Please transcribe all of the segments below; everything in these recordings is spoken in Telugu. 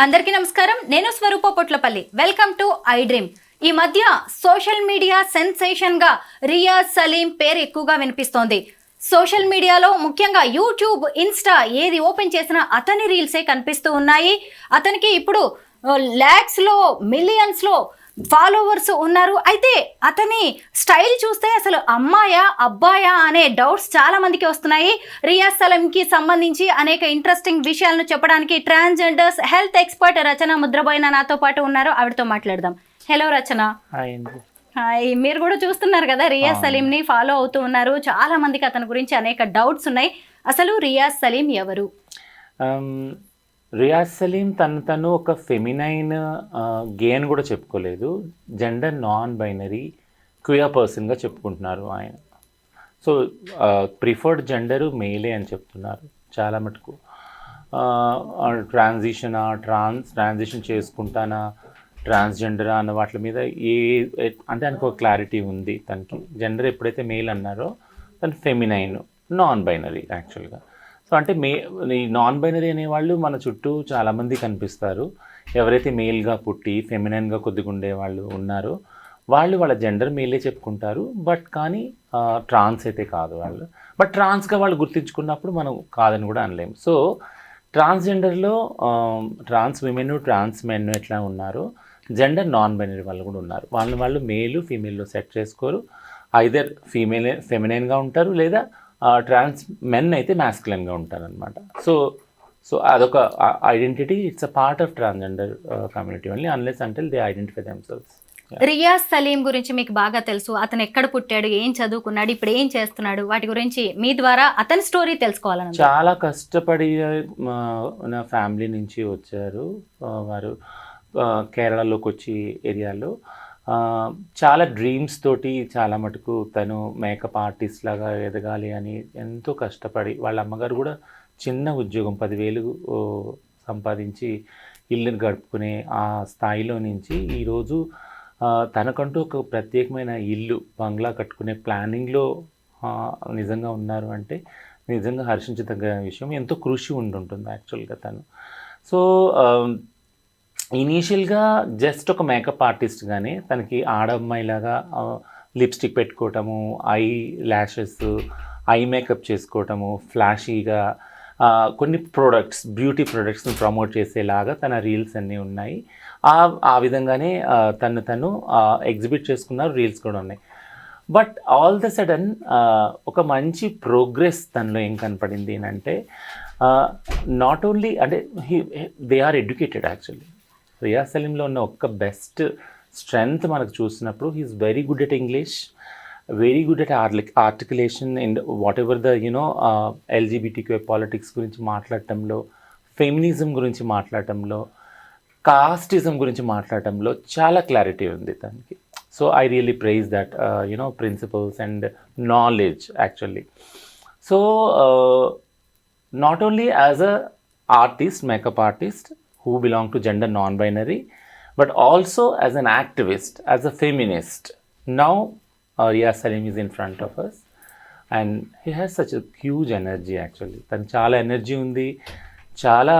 అందరికీ నమస్కారం. నేను Swaroopa Potlapalli. Welcome to iDream. ఈ మధ్య సోషల్ మీడియా సెన్సేషన్ గా రియాజ్ సలీం పేరు ఎక్కువగా వినిపిస్తోంది. సోషల్ మీడియాలో ముఖ్యంగా యూట్యూబ్, ఇన్స్టా ఏది ఓపెన్ చేసినా అతని రీల్సే కనిపిస్తూ ఉన్నాయి. అతనికి ఇప్పుడు ల్యాక్స్ లో, మిలియన్స్ లో ఫాలోవర్స్ ఉన్నారు. అయితే అతని స్టైల్ చూస్తే అసలు అమ్మాయా అబ్బాయా అనే డౌట్స్ చాలా మందికి వస్తున్నాయి. రియాజ్ సలీంకి సంబంధించి అనేక ఇంట్రెస్టింగ్ విషయాలను చెప్పడానికి ట్రాన్స్జెండర్స్ హెల్త్ ఎక్స్పర్ట్ రచన ముద్రబోయిన నాతో పాటు ఉన్నారు. ఆవిడతో మాట్లాడదాం. హలో రచన. హాయ్. మీరు కూడా చూస్తున్నారు కదా, రియాజ్ సలీంని ఫాలో అవుతూ ఉన్నారు. చాలా మందికి అతని గురించి అనేక డౌట్స్ ఉన్నాయి. అసలు రియాజ్ సలీం ఎవరు? రియాజ్ సలీం తను ఒక ఫెమినైన్ గే అని కూడా చెప్పుకోలేదు. జెండర్ నాన్ బైనరీ క్వియర్ పర్సన్గా చెప్పుకుంటున్నారు ఆయన. సో ప్రిఫర్డ్ జెండరు మేలే అని చెప్తున్నారు చాలా మటుకు. ట్రాన్సిషన్ చేసుకుంటానా, ట్రాన్స్జెండరా అన్న వాటి మీద అంటే ఆయనకు ఒక క్లారిటీ ఉంది. తనకి జెండర్ ఎప్పుడైతే మేల్ అన్నారో తను ఫెమినైన్, నాన్ బైనరీ యాక్చువల్గా. సో అంటే ఈ నాన్ బైనరీ అనేవాళ్ళు మన చుట్టూ చాలామంది కనిపిస్తారు. ఎవరైతే మేల్గా పుట్టి ఫెమినైన్గా కొద్దిగా ఉండేవాళ్ళు ఉన్నారో వాళ్ళ జెండర్ మేలే చెప్పుకుంటారు. బట్ కానీ ట్రాన్స్ అయితే కాదు వాళ్ళు. బట్ ట్రాన్స్గా వాళ్ళు గుర్తించుకున్నప్పుడు మనం కాదని కూడా అనలేము. సో ట్రాన్స్జెండర్లో ట్రాన్స్ విమెన్, ట్రాన్స్ మెన్ ఎట్లా ఉన్నారో జెండర్ నాన్ బైనరీ వాళ్ళు కూడా ఉన్నారు. వాళ్ళు మేలు ఫీమేల్లో సెట్ చేసుకోరు. ఐదర్ ఫెమినైన్గా ఉంటారు లేదా ట్రాన్స్ మెన్ అయితే మ్యాస్కులైన్గా ఉంటారనమాట. సో అదొక identity. It's a part of transgender community only unless until they identify themselves. Riyaz Saleem గురించి మీకు బాగా తెలుసు. అతను ఎక్కడ పుట్టాడు, ఏం చదువుకున్నాడు, ఇప్పుడు ఏం చేస్తున్నాడు, వాటి గురించి మీ ద్వారా అతని స్టోరీ తెలుసుకోవాలని. చాలా కష్టపడి నా ఫ్యామిలీ నుంచి వచ్చారు వారు. కేరళలోకి వచ్చి ఏరియాలో చాలా డ్రీమ్స్ తోటి చాలా మటుకు తను మేకప్ ఆర్టిస్ట్ లాగా ఎదగాలి అని ఎంతో కష్టపడి, వాళ్ళ అమ్మగారు కూడా చిన్న ఉద్యోగం 10,000 సంపాదించి ఇల్లుని గడుపుకునే ఆ స్థాయిలో నుంచి ఈరోజు తనకంటూ ఒక ప్రత్యేకమైన ఇల్లు, బంగ్లా కట్టుకునే ప్లానింగ్లో నిజంగా ఉన్నారు అంటే నిజంగా హర్షించదగ్గ విషయం. ఎంతో కృషి ఉండుంటుంది యాక్చువల్గా తను. సో ఇనీషియల్గా జస్ట్ ఒక మేకప్ ఆర్టిస్ట్గానే తనకి ఆడమ్మాయిలాగా లిప్స్టిక్ పెట్టుకోవటము, ఐ ల్యాషెస్, ఐ మేకప్ చేసుకోవటము, ఫ్లాషీగా కొన్ని ప్రోడక్ట్స్, బ్యూటీ ప్రోడక్ట్స్ని ప్రమోట్ చేసేలాగా తన రీల్స్ అన్నీ ఉన్నాయి. ఆ విధంగానే తను ఎగ్జిబిట్ చేసుకున్నారు. రీల్స్ కూడా ఉన్నాయి. బట్ ఆల్ ద సడన్ ఒక మంచి ప్రోగ్రెస్ తనలో ఏం కనపడింది అంటే నాట్ ఓన్లీ అంటే they are educated actually. Riyaz సలీంలో ఉన్న ఒక్క బెస్ట్ స్ట్రెంగ్త్ మనకు చూసినప్పుడు he's very good at English, very good at articulation and whatever the LGBTQ politics గురించి మాట్లాడటంలో, ఫెమినిజం గురించి మాట్లాడటంలో, కాస్టిజం గురించి మాట్లాడటంలో చాలా క్లారిటీ ఉంది తనకి. So I really prize that principles and knowledge actually. So not only as a artist, makeup artist who belong to gender non-binary, but also as an activist, as a feminist. Now Riaz Saleem is in front of us and he has such a huge energy actually. తను చాలా ఎనర్జీ ఉంది, చాలా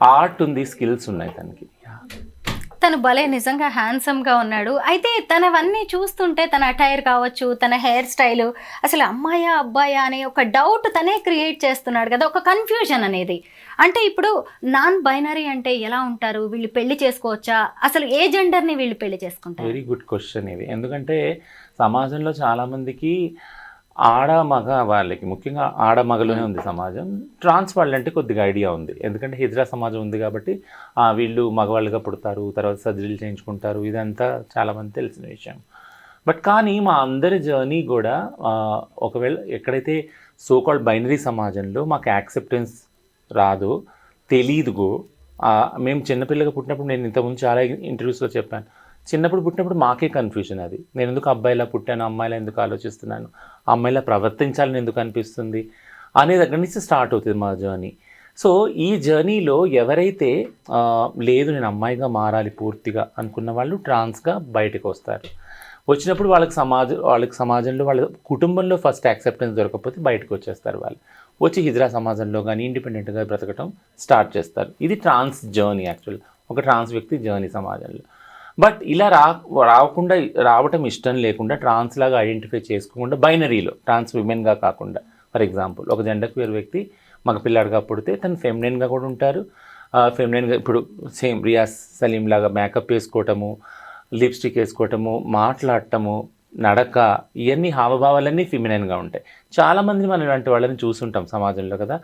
ఆర్ట్ ఉంది, స్కిల్స్ ఉన్నాయి తనకి. తను భలే నిజంగా హ్యాండ్సమ్గా ఉన్నాడు. అయితే తనవన్నీ చూస్తుంటే తన అటైర్ కావచ్చు, తన హెయిర్ స్టైలు, అసలు అమ్మాయా అబ్బాయా అనే ఒక డౌట్ తనే క్రియేట్ చేస్తున్నాడు కదా, ఒక కన్ఫ్యూజన్ అనేది. అంటే ఇప్పుడు నాన్ బైనరీ అంటే ఎలా ఉంటారు, వీళ్ళు పెళ్లి చేసుకోవచ్చా, అసలు ఏ జెండర్ని వీళ్ళు పెళ్లి చేసుకుంటారు? వెరీ గుడ్ క్వశ్చన్ ఇది. ఎందుకంటే సమాజంలో చాలామందికి ఆడ మగ వాళ్ళకి, ముఖ్యంగా ఆడ మగలోనే ఉంది సమాజం. ట్రాన్స్ వాళ్ళంటే కొద్దిగా ఐడియా ఉంది, ఎందుకంటే హిజ్రా సమాజం ఉంది కాబట్టి వీళ్ళు మగవాళ్ళుగా పుడతారు, తర్వాత సర్జరీలు చేయించుకుంటారు, ఇదంతా చాలామంది తెలిసిన విషయం. బట్ కానీ మా అందరి జర్నీ కూడా ఒకవేళ ఎక్కడైతే సోకాల్డ్ బైనరీ సమాజంలో మాకు యాక్సెప్టెన్స్ రాదో, తెలీదుగో, మేము చిన్నపిల్లగా పుట్టినప్పుడు, నేను ఇంతకుముందు చాలా ఇంటర్వ్యూస్లో చెప్పాను, చిన్నప్పుడు పుట్టినప్పుడు మాకే కన్ఫ్యూజన్. అది నేను ఎందుకు అబ్బాయిలా పుట్టాను, అమ్మాయిలా ఎందుకు ఆలోచిస్తున్నాను, అమ్మాయిలా ప్రవర్తించాలని ఎందుకు అనిపిస్తుంది అనే దగ్గర నుంచి స్టార్ట్ అవుతుంది మా జర్నీ. సో ఈ జర్నీలో ఎవరైతే లేదు నేను అమ్మాయిగా మారాలి పూర్తిగా అనుకున్న వాళ్ళు ట్రాన్స్గా బయటకు వస్తారు. వచ్చినప్పుడు వాళ్ళకి సమాజంలో వాళ్ళ కుటుంబంలో ఫస్ట్ యాక్సెప్టెన్స్ దొరకకపోతే బయటకు వచ్చేస్తారు వాళ్ళు. వచ్చి హిజ్రా సమాజంలో కానీ ఇండిపెండెంట్గా బ్రతకటం స్టార్ట్ చేస్తారు. ఇది ట్రాన్స్ జర్నీ యాక్చువల్, ఒక ట్రాన్స్ వ్యక్తి జర్నీ సమాజంలో. బట్ ఇలా రావటం ఇష్టం లేకుండా ట్రాన్స్ లాగా ఐడెంటిఫై చేసుకోకుండా బైనరీలో ట్రాన్స్ విమెన్గా కాకుండా, ఫర్ ఎగ్జాంపుల్ ఒక జెండర్ క్యూర్ వ్యక్తి మగ పిల్లాడిగా పుడితే తను ఫెమినైన్గా కూడా ఉంటారు. ఫెమినైన్గా ఇప్పుడు సేమ్ రియాజ్ సలీం లాగా మేకప్ వేసుకోవటము, లిప్స్టిక్ వేసుకోవటము, మాట్లాడటము, నడక, ఇవన్నీ హావభావాలన్నీ ఫిమినైన్గా ఉంటాయి. చాలామంది మనం ఇలాంటి వాళ్ళని చూస్తుంటాం సమాజంలో కదా.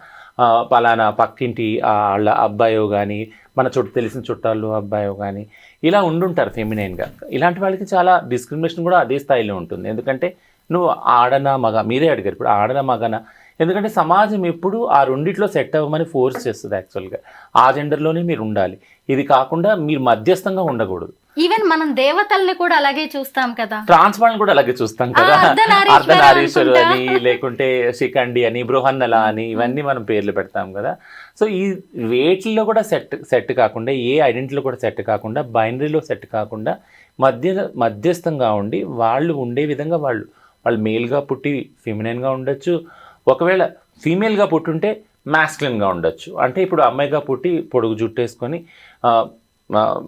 పలానా పక్కింటి వాళ్ళ అబ్బాయో కానీ, మన చుట్టూ తెలిసిన చుట్టాలు అబ్బాయో కానీ ఇలా ఉండుంటారు ఫెమినైన్గా. ఇలాంటి వాళ్ళకి చాలా డిస్క్రిమినేషన్ కూడా అదే స్థాయిలో ఉంటుంది. ఎందుకంటే నువ్వు ఆడనా మగ, మీరే అడిగారు ఇప్పుడు ఆడనా మగనా, ఎందుకంటే సమాజం ఎప్పుడు ఆ రెండిట్లో సెట్ అవ్వమని ఫోర్స్ చేస్తుంది. యాక్చువల్గా ఆ జెండర్లోనే మీరు ఉండాలి, ఇది కాకుండా మీరు మధ్యస్థంగా ఉండకూడదు. ఈవెన్ మనం దేవతల్ని కూడా అలాగే చూస్తాం కదా, ట్రాన్స్ వాళ్ళని కూడా అలాగే చూస్తాం కదా. అర్ధనారీశ్వరు అని, లేకుంటే శిఖండి అని, బృహన్నల అని, ఇవన్నీ మనం పేర్లు పెడతాం కదా. సో ఈ వేటిల్లో కూడా సెట్ కాకుండా, ఏ ఐడెంటిటీలో కూడా సెట్ కాకుండా, బైనరీలో సెట్ కాకుండా మధ్యస్థంగా ఉండి వాళ్ళు ఉండే విధంగా వాళ్ళు మేల్గా పుట్టి ఫెమినైన్గా ఉండొచ్చు, ఒకవేళ ఫీమేల్గా పుట్టుంటే మ్యాస్కులిన్గా ఉండొచ్చు. అంటే ఇప్పుడు అమ్మాయిగా పుట్టి పొడుగు జుట్టు వేసుకొని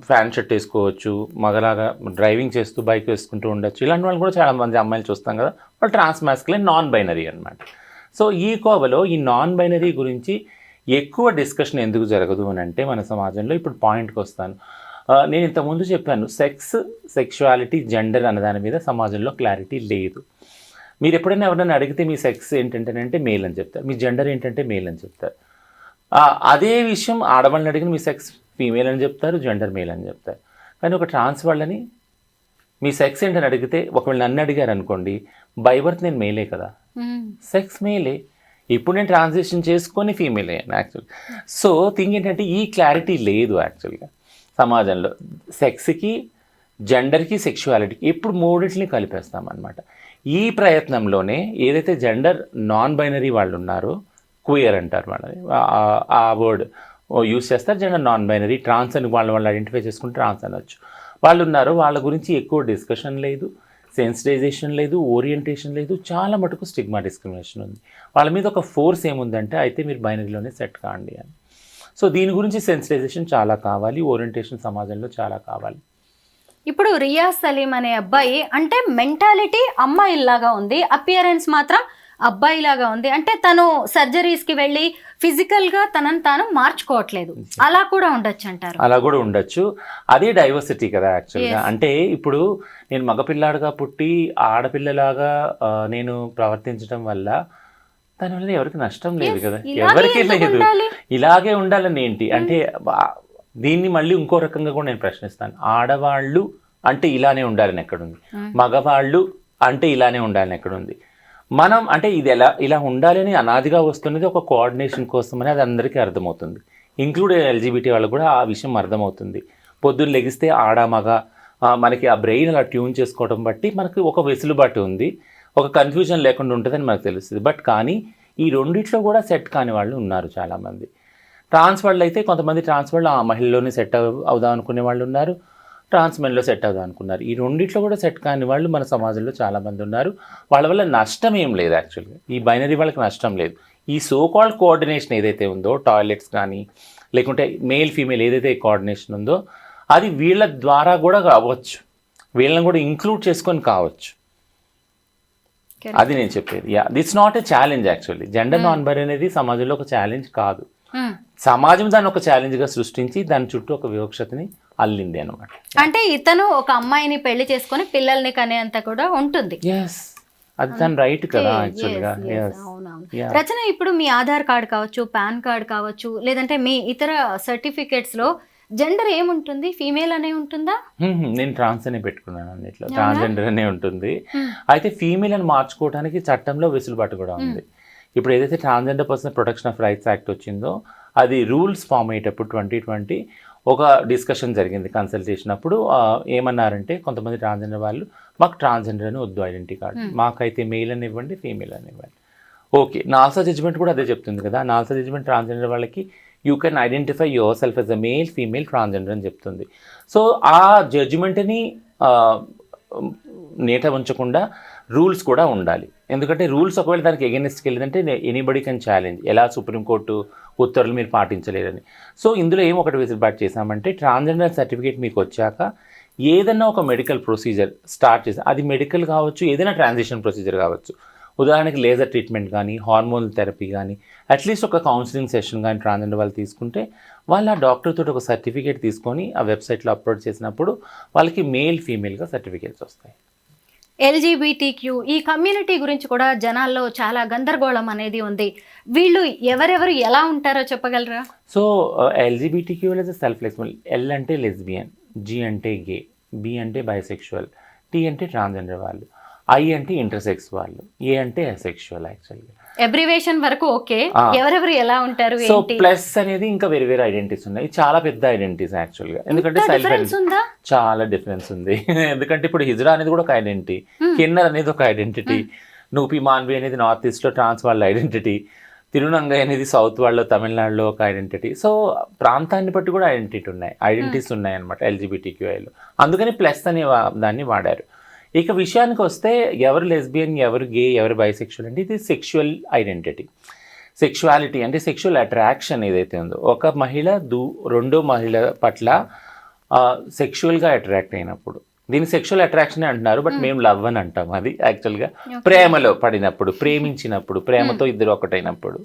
ఫ్యాన్ షర్ట్ వేసుకోవచ్చు, మగలాగా డ్రైవింగ్ చేస్తూ బైక్ వేసుకుంటూ ఉండొచ్చు. ఇలాంటి వాళ్ళు కూడా చాలామంది అమ్మాయిలు చూస్తాం కదా, వాళ్ళు ట్రాన్స్ మ్యాస్కులైన్, నాన్ బైనరీ అనమాట. సో ఈ కోవలో ఈ నాన్ బైనరీ గురించి ఎక్కువ డిస్కషన్ ఎందుకు జరగదు అని అంటే మన సమాజంలో, ఇప్పుడు పాయింట్కి వస్తాను. నేను ఇంతకుముందు చెప్పాను, సెక్షువాలిటీ, జెండర్ అనే దాని మీద సమాజంలో క్లారిటీ లేదు. మీరు ఎప్పుడైనా ఎవరైనా అడిగితే మీ సెక్స్ ఏంటంటే మేల్ అని చెప్తారు, మీ జెండర్ ఏంటంటే మేల్ అని చెప్తారు. అదే విషయం ఆడవాళ్ళని అడిగిన మీ సెక్స్ ఫీమేల్ అని చెప్తారు, జెండర్ మేల్ అని చెప్తారు. కానీ ఒక ట్రాన్స్ వాళ్ళని మీ సెక్స్ ఏంటని అడిగితే, ఒకవేళ నన్ను అడిగారు అనుకోండి, బై బర్త్ నేను మేలే కదా, సెక్స్ మేలే, ఇప్పుడు నేను ట్రాన్సిషన్ చేసుకొని ఫీమేల్ అయ్యాను యాక్చువల్గా. సో థింగ్ ఏంటంటే ఈ క్లారిటీ లేదు యాక్చువల్గా సమాజంలో. సెక్స్కి, జెండర్కి, సెక్షువాలిటీకి ఎప్పుడు మూడింటిని కలిపేస్తాం అనమాట. ఈ ప్రయత్నంలోనే ఏదైతే జెండర్ నాన్ బైనరీ వాళ్ళు ఉన్నారో, క్వియర్ అంటారు వాళ్ళని, ఆ వర్డ్ యూస్ చేస్తారు. జెండర్ నాన్ బైనరీ, ట్రాన్స్ అని వాళ్ళు ఐడెంటిఫై చేసుకుంటే ట్రాన్స్ అనొచ్చు, వాళ్ళు ఉన్నారు. వాళ్ళ గురించి ఎక్కువ డిస్కషన్ లేదు, సెన్సిటైజేషన్ లేదు, ఓరియంటేషన్ లేదు, చాలా మటుకు స్టిగ్మా డిస్క్రిమినేషన్ ఉంది. వాళ్ళ మీద ఒక ఫోర్స్ ఏముందంటే అయితే మీరు బైనరీలోనే సెట్ కాండి అని. సో దీని గురించి సెన్సిటైజేషన్ చాలా కావాలి, ఓరియంటేషన్ సమాజంలో చాలా కావాలి. ఇప్పుడు రియాజ్ సలీం అనే అబ్బాయి అంటే మెంటాలిటీ అమ్మాయిలాగా ఉంది, అపియరెన్స్ మాత్రం అబ్బాయిలాగా ఉంది. అంటే తను సర్జరీస్కి వెళ్ళి ఫిజికల్గా తనను తాను మార్చుకోవట్లేదు, అలా కూడా ఉండొచ్చు అంటారు. అలా కూడా ఉండొచ్చు, అదే డైవర్సిటీ కదా యాక్చువల్గా. అంటే ఇప్పుడు నేను మగపిల్లాడుగా పుట్టి ఆడపిల్లలాగా నేను ప్రవర్తించడం వల్ల దాని వల్ల ఎవరికి నష్టం లేదు కదా, ఎవరికి లేదు. ఇలాగే ఉండాలని ఏంటి అంటే, దీన్ని మళ్ళీ ఇంకో రకంగా కూడా నేను ప్రశ్నిస్తాను. ఆడవాళ్ళు అంటే ఇలానే ఉండాలని ఎక్కడుంది, మగవాళ్ళు అంటే ఇలానే ఉండాలని ఎక్కడుంది. మనం అంటే ఇది ఇలా ఉండాలని అనాదిగా వస్తున్నది ఒక కోఆర్డినేషన్ కోసమని అది అందరికీ అర్థమవుతుంది, ఇంక్లూడ్ ఎల్జీబీటీ వాళ్ళకు కూడా ఆ విషయం అర్థమవుతుంది. పొద్దున్న లెగిస్తే ఆడ మగ మనకి ఆ బ్రెయిన్ అలా ట్యూన్ చేసుకోవడం బట్టి మనకి ఒక వెసులుబాటు ఉంది, ఒక కన్ఫ్యూజన్ లేకుండా ఉంటుందని మనకు తెలుస్తుంది. బట్ కానీ ఈ రెండిట్లో కూడా సెట్ కాని వాళ్ళు ఉన్నారు చాలామంది. ట్రాన్స్ వాళ్ళు అయితే కొంతమంది ట్రాన్స్ వాళ్ళు ఆ మహిళలోనే సెట్ అవుదాం అనుకునే వాళ్ళు ఉన్నారు, ట్రాన్స్ మెన్లో సెట్ అవుదాం అనుకున్నారు. ఈ రెండిట్లో కూడా సెట్ కాని వాళ్ళు మన సమాజంలో చాలామంది ఉన్నారు. వాళ్ళ వల్ల నష్టం ఏం లేదు యాక్చువల్గా, ఈ బైనరీ వాళ్ళకి నష్టం లేదు. ఈ సో కాల్డ్ కోఆర్డినేషన్ ఏదైతే ఉందో, టాయిలెట్స్ కానీ లేకుంటే మేల్ ఫీమేల్ ఏదైతే కోఆర్డినేషన్ ఉందో, అది వీళ్ళ ద్వారా కూడా కావచ్చు, వీళ్ళని కూడా ఇంక్లూడ్ చేసుకొని కావచ్చు. అది నేను చెప్పేది. It's not a challenge actually. Gender non binary అనేది సమాజంలో ఒక ఛాలెంజ్ కాదు, సమాజం దాన్ని ఒక ఛాలెంజ్గా సృష్టించి దాని చుట్టూ ఒక వివక్షతని అల్లింది అనమాట. అంటే ఇతను ఒక అమ్మాయిని పెళ్లి చేసుకొని పిల్లల్ని కనేంత కూడా ఉంటుంది. అది తన రైట్ కదా యాక్చువల్గా. రచన, ఇప్పుడు మీ ఆధార్ కార్డ్ కావచ్చు, పాన్ కార్డ్ కావచ్చు, లేదంటే మీ ఇతర సర్టిఫికేట్స్ లో జెండర్ ఏముంటుంది, ఫీమేల్ అనే ఉంటుందా? నేను ట్రాన్స్ అనే పెట్టుకున్నాను, అన్నిట్లో ట్రాన్స్జెండర్ అనే ఉంటుంది. అయితే ఫీమేల్ అని మార్చుకోవడానికి చట్టంలో వెసులుబాటు కూడా ఉంది. ఇప్పుడు ఏదైతే transgender person protection of rights act వచ్చిందో, అది రూల్స్ ఫామ్ అయ్యేటప్పుడు 2020 ఒక డిస్కషన్ జరిగింది, కన్సల్టేషన్. అప్పుడు ఏమన్నారంటే కొంతమంది ట్రాన్స్జెండర్ వాళ్ళు, మాకు ట్రాన్స్జెండర్ అని వద్దు ఐడెంటిటీ కార్డు, మాకైతే మెయిల్ అని ఇవ్వండి, ఫీమేల్ అని ఇవ్వండి. ఓకే, నాల్సా జడ్జిమెంట్ కూడా అదే చెప్తుంది కదా. నాల్సా జడ్జిమెంట్ ట్రాన్స్జెండర్ వాళ్ళకి you can identify your self yes a male, female, transgender అని చెప్తుంది. సో ఆ జడ్జిమెంట్ని నేట ఉంచకుండా రూల్స్ కూడా ఉండాలి. ఎందుకంటే రూల్స్ ఒకవేళ దానికి ఎగెనిస్ట్కి వెళ్ళిందంటే ఎనీబడి కెన్ ఛాలెంజ్, ఎలా సుప్రీంకోర్టు ఉత్తర్వులు మీరు పాటించలేరని. సో ఇందులో ఒకటి వెసులుబాటు చేశామంటే ట్రాన్స్జెండర్ సర్టిఫికేట్ మీకు వచ్చాక ఏదన్నా ఒక మెడికల్ ప్రొసీజర్ స్టార్ట్ చేసి, అది మెడికల్ కావచ్చు, ఏదైనా ట్రాన్సిషన్ ప్రొసీజర్ కావచ్చు. ఉదాహరణకి లేజర్ ట్రీట్మెంట్ కానీ, హార్మోన్ థెరపీ కానీ, అట్లీస్ట్ ఒక కౌన్సిలింగ్ సెషన్ కానీ ట్రాన్స్జెండర్ వాళ్ళు తీసుకుంటే వాళ్ళు ఆ డాక్టర్ తోటి ఒక సర్టిఫికేట్ తీసుకొని ఆ వెబ్సైట్లో అప్లోడ్ చేసినప్పుడు వాళ్ళకి మేల్ ఫీమేల్గా సర్టిఫికేట్స్ వస్తాయి. ఎల్జీబీటీక్యూ ఈ కమ్యూనిటీ గురించి కూడా జనాల్లో చాలా గందరగోళం అనేది ఉంది. వీళ్ళు ఎవరెవరు ఎలా ఉంటారో చెప్పగలరా? So LGBTQ is self flexible. L అంటే లెస్బియన్, జీ అంటే గే, బి అంటే బైసెక్షువల్, టీ అంటే ట్రాన్స్జెండర్ వాళ్ళు, ఐ అంటే ఇంటర్సెక్స్ వాళ్ళు, ఏ అంటే అసెక్షువల్. యాక్చువల్గా అబ్రివేషన్ వరకు ఓకే, ఎవరెవరు ఎలా ఉంటారు? సో ప్లస్ అనేది ఇంకా వేరే వేరే ఐడెంటిటీస్ ఉన్నాయి. చాలా పెద్ద ఐడెంటిటీస్ యాక్చువల్గా. ఎందుకంటే చాలా డిఫరెన్స్ ఉంది. ఎందుకంటే ఇప్పుడు హిజ్రా అనేది కూడా ఒక ఐడెంటిటీ, కిన్నర్ అనేది ఒక ఐడెంటిటీ, నూపి మాన్వి అనేది నార్త్ ఈస్ట్లో ట్రాన్స్ వాళ్ళ ఐడెంటిటీ, తిరునంగై అనేది సౌత్ వాళ్ళలో తమిళనాడులో ఒక ఐడెంటిటీ. సో ప్రాంతాన్ని బట్టి కూడా ఐడెంటిటీస్ ఉన్నాయి అనమాట ఎల్జీబీటీక్యూఐలో. అందుకని ప్లస్ అనే దాన్ని వాడారు. ఇక విషయానికి వస్తే ఎవరు లెస్బియన్, ఎవరు గే, ఎవరు బైసెక్షువల్ అంటే ఇది సెక్షువల్ ఐడెంటిటీ. సెక్షువాలిటీ అంటే సెక్షువల్ అట్రాక్షన్ ఏదైతే ఉందో, ఒక మహిళ రెండో మహిళ పట్ల సెక్షువల్గా అట్రాక్ట్ అయినప్పుడు దీన్ని సెక్షువల్ అట్రాక్షన్ అంటున్నారు. బట్ మేము లవ్ అని అంటాం. అది యాక్చువల్గా ప్రేమలో పడినప్పుడు, ప్రేమించినప్పుడు, ప్రేమతో ఇద్దరు ఒకటైనప్పుడు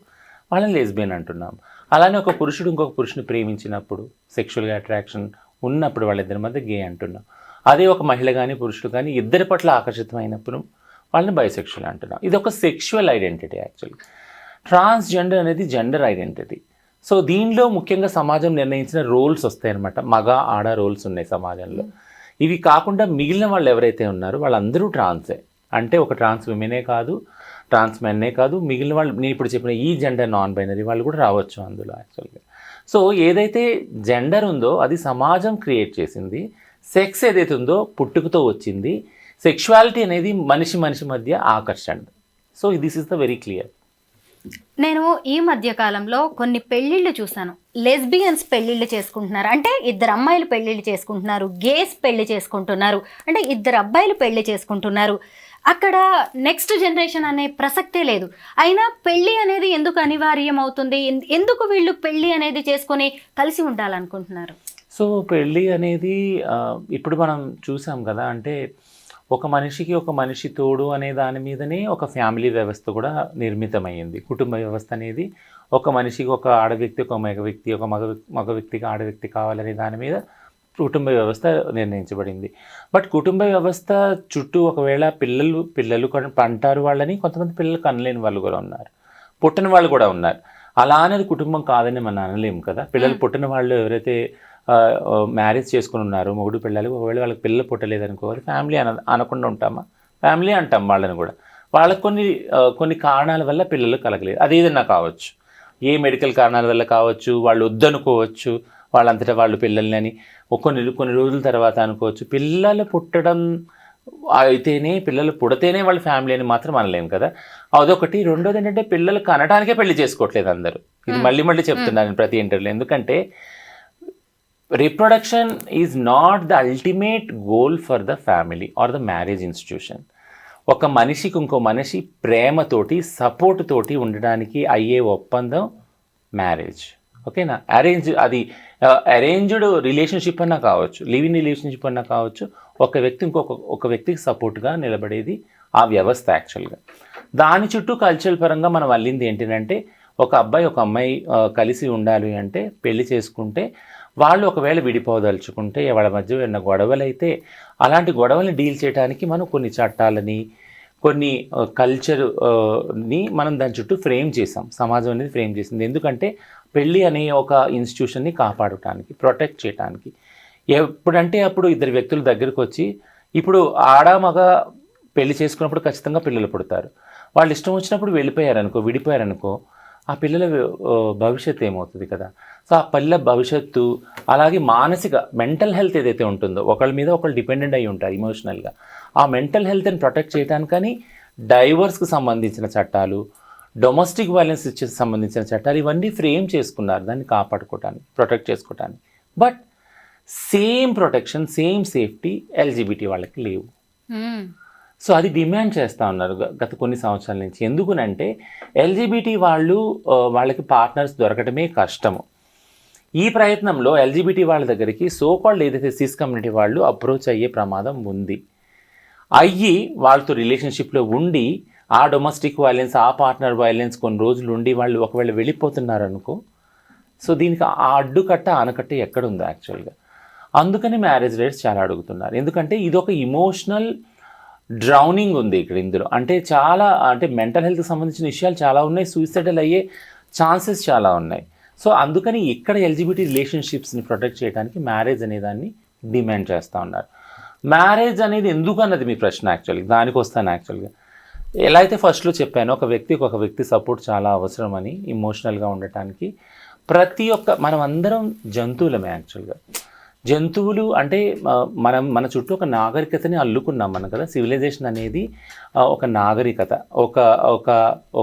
వాళ్ళని లెస్బియన్ అంటున్నాం. అలానే ఒక పురుషుడు ఇంకొక పురుషుని ప్రేమించినప్పుడు, సెక్షువల్గా అట్రాక్షన్ ఉన్నప్పుడు వాళ్ళిద్దరి మధ్య గే అంటున్నాం. అదే ఒక మహిళ కానీ పురుషుడు కానీ ఇద్దరి పట్ల ఆకర్షితమైనప్పుడు వాళ్ళని బైసెక్షువల్ అంటున్నాం. ఇది ఒక సెక్షువల్ ఐడెంటిటీ. యాక్చువల్గా ట్రాన్స్జెండర్ అనేది జెండర్ ఐడెంటిటీ. సో దీనిలో ముఖ్యంగా సమాజం నిర్ణయించిన రోల్స్ వస్తాయన్నమాట. మగ ఆడ రోల్స్ ఉన్నాయి సమాజంలో. ఇవి కాకుండా మిగిలిన వాళ్ళు ఎవరైతే ఉన్నారో వాళ్ళందరూ ట్రాన్సే. అంటే ఒక ట్రాన్స్ విమెనే కాదు, ట్రాన్స్ మెన్నే కాదు, మిగిలిన వాళ్ళు నేను ఇప్పుడు చెప్పిన ఈ జెండర్ నాన్ బైనరీ వాళ్ళు కూడా రావచ్చు అందులో యాక్చువల్గా. సో ఏదైతే జెండర్ ఉందో అది సమాజం క్రియేట్ చేసింది. సెక్స్ ఏదైతే ఉందో పుట్టుకతో వచ్చింది. సెక్షువాలిటీ అనేది మనిషి మధ్య ఆకర్షణ. So this is the very clear. నేను ఈ మధ్య కాలంలో కొన్ని పెళ్ళిళ్ళు చూశాను. లెస్బియన్స్ పెళ్ళిళ్ళు చేసుకుంటున్నారు, అంటే ఇద్దరు అమ్మాయిలు పెళ్ళిళ్ళు చేసుకుంటున్నారు. గేస్ పెళ్లి చేసుకుంటున్నారు, అంటే ఇద్దరు అబ్బాయిలు పెళ్లి చేసుకుంటున్నారు. అక్కడ నెక్స్ట్ జనరేషన్ అనే ప్రసక్తే లేదు. అయినా పెళ్ళి అనేది ఎందుకు అనివార్యం అవుతుంది? ఎందుకు వీళ్ళు పెళ్ళి అనేది చేసుకొని కలిసి ఉండాలనుకుంటున్నారు? సో పెళ్ళి అనేది ఇప్పుడు మనం చూసాం కదా, అంటే ఒక మనిషికి ఒక మనిషి తోడు అనే దాని మీదనే ఒక ఫ్యామిలీ వ్యవస్థ కూడా నిర్మితమైంది. కుటుంబ వ్యవస్థ అనేది ఒక మనిషికి ఒక ఆడ వ్యక్తి, ఒక మగ వ్యక్తి, ఒక మగ వ్యక్తికి ఆడ వ్యక్తి కావాలనే దాని మీద కుటుంబ వ్యవస్థ నిర్ణయించబడింది. బట్ కుటుంబ వ్యవస్థ చుట్టూ ఒకవేళ పిల్లలు పంటారు వాళ్ళని, కొంతమంది పిల్లలు కనలేని వాళ్ళు కూడా ఉన్నారు, పుట్టిన వాళ్ళు కూడా ఉన్నారు. అలా అనేది కుటుంబం కాదని మనం అనలేము కదా. పిల్లలు పుట్టిన వాళ్ళు ఎవరైతే మ్యారేజ్ చేసుకుని ఉన్నారు మొగుడు పిల్లలు, ఒకవేళ వాళ్ళకి పిల్లలు పుట్టలేదనుకో అది ఫ్యామిలీ అనకుండా ఉంటామా? ఫ్యామిలీ అంటాం వాళ్ళని కూడా. వాళ్ళకి కొన్ని కారణాల వల్ల పిల్లలు కలగలేదు. అది ఏదన్నా కావచ్చు, ఏ మెడికల్ కారణాల వల్ల కావచ్చు, వాళ్ళు వద్దనుకోవచ్చు, వాళ్ళంతటా వాళ్ళు పిల్లల్ని అని కొన్ని రోజుల తర్వాత అనుకోవచ్చు. పిల్లలు పుట్టడం అయితేనే, పిల్లలు పుడితేనే వాళ్ళ ఫ్యామిలీ అని మాత్రం అనలేము కదా. అదొకటి. రెండోది ఏంటంటే పిల్లలు కనడానికే పెళ్లి చేసుకోవట్లేదు అందరూ. ఇది మళ్ళీ చెప్తున్నాను ప్రతి ఇంటర్వ్యూలో. ఎందుకంటే reproduction is not the ultimate goal for the family or the marriage institution. ఒక మనిషికి ఇంకో మనిషి ప్రేమతోటి సపోర్ట్ తోటి ఉండడానికి అయ్యే ఒప్పందం మ్యారేజ్. ఓకేనా? అది అరేంజ్డ్ రిలేషన్షిప్ అన్నా కావచ్చు, లివ్ ఇన్ రిలేషన్షిప్ అన్నా కావచ్చు, ఒక వ్యక్తికి సపోర్ట్గా నిలబడేది ఆ వ్యవస్థ యాక్చువల్గా. దాని చుట్టూ కల్చరల్ పరంగా మనం అల్లింది ఏంటంటే ఒక అబ్బాయి ఒక అమ్మాయి కలిసి ఉండాలి అంటే పెళ్లి చేసుకుంటే వాళ్ళు ఒకవేళ విడిపోదలుచుకుంటే వాళ్ళ మధ్య ఉన్న గొడవలు అయితే అలాంటి గొడవల్ని డీల్ చేయడానికి మనం కొన్ని చట్టాలని, కొన్ని కల్చర్ని మనం దాని చుట్టూ ఫ్రేమ్ చేసాం. సమాజం అనేది ఫ్రేమ్ చేసింది. ఎందుకంటే పెళ్ళి అనే ఒక ఇన్స్టిట్యూషన్ని కాపాడటానికి, ప్రొటెక్ట్ చేయడానికి. ఎప్పుడంటే అప్పుడు ఇద్దరు వ్యక్తుల దగ్గరకు వచ్చి, ఇప్పుడు ఆడ మగ పెళ్లి చేసుకున్నప్పుడు ఖచ్చితంగా పిల్లలు పుడతారు. వాళ్ళు ఇష్టం వచ్చినప్పుడు విడిపోయారనుకో ఆ పిల్లల భవిష్యత్తు ఏమవుతుంది కదా. సో ఆ పిల్లల భవిష్యత్తు, అలాగే మానసిక మెంటల్ హెల్త్ ఏదైతే ఉంటుందో, ఒకళ్ళ మీద ఒకళ్ళు డిపెండెంట్ అయి ఉంటారు ఎమోషనల్గా. ఆ మెంటల్ హెల్త్ని ప్రొటెక్ట్ చేయడానికని డైవర్స్కి సంబంధించిన చట్టాలు, డొమెస్టిక్ వైలెన్స్ సంబంధించిన చట్టాలు ఇవన్నీ ఫ్రేమ్ చేసుకున్నారు దాన్ని కాపాడుకోవటానికి, ప్రొటెక్ట్ చేసుకోవటానికి. But same protection, same safety LGBT వాళ్ళకి లేవు. సో అది డిమాండ్ చేస్తూ ఉన్నారు గత కొన్ని సంవత్సరాల నుంచి. ఎందుకునంటే ఎల్జిబిటీ వాళ్ళకి పార్ట్నర్స్ దొరకటమే కష్టము. ఈ ప్రయత్నంలో ఎల్జిబిటీ వాళ్ళ దగ్గరికి సోకాల్డ్ ఏదైతే సిస్ కమ్యూనిటీ వాళ్ళు అప్రోచ్ అయ్యే ప్రమాదం ఉంది. అయ్యి వాళ్ళతో రిలేషన్షిప్లో ఉండి ఆ డొమెస్టిక్ వైలెన్స్, ఆ పార్ట్నర్ వైలెన్స్ కొన్ని రోజులు ఉండి వాళ్ళు ఒకవేళ వెళ్ళిపోతున్నారు అనుకో, సో దీనికి ఆ అడ్డుకట్ట ఆనకట్ట ఎక్కడుంది యాక్చువల్గా. అందుకని మ్యారేజ్ రేట్స్ చాలా అడుగుతున్నారు. ఎందుకంటే ఇది ఒక ఇమోషనల్ డ్రౌనింగ్ ఉంది ఇక్కడ ఇందులో. అంటే మెంటల్ హెల్త్కి సంబంధించిన విషయాలు చాలా ఉన్నాయి, సూసైడల్ అయ్యే ఛాన్సెస్ చాలా ఉన్నాయి. సో అందుకని ఇక్కడ ఎల్జిబిటీ రిలేషన్షిప్స్ని ప్రొటెక్ట్ చేయడానికి మ్యారేజ్ అనేదాన్ని డిమాండ్ చేస్తూ ఉన్నారు. మ్యారేజ్ అనేది ఎందుకు అన్నది మీ ప్రశ్న. యాక్చువల్గా దానికి వస్తాను. యాక్చువల్గా ఎలా అయితే ఫస్ట్లో చెప్పానో ఒక వ్యక్తి సపోర్ట్ చాలా అవసరం అని, ఇమోషనల్గా ఉండటానికి. మనం అందరం జంతువులమే యాక్చువల్గా. జంతువులు అంటే మన చుట్టూ ఒక నాగరికతని అల్లుకున్నాం మనం కదా. సివిలైజేషన్ అనేది ఒక నాగరికత,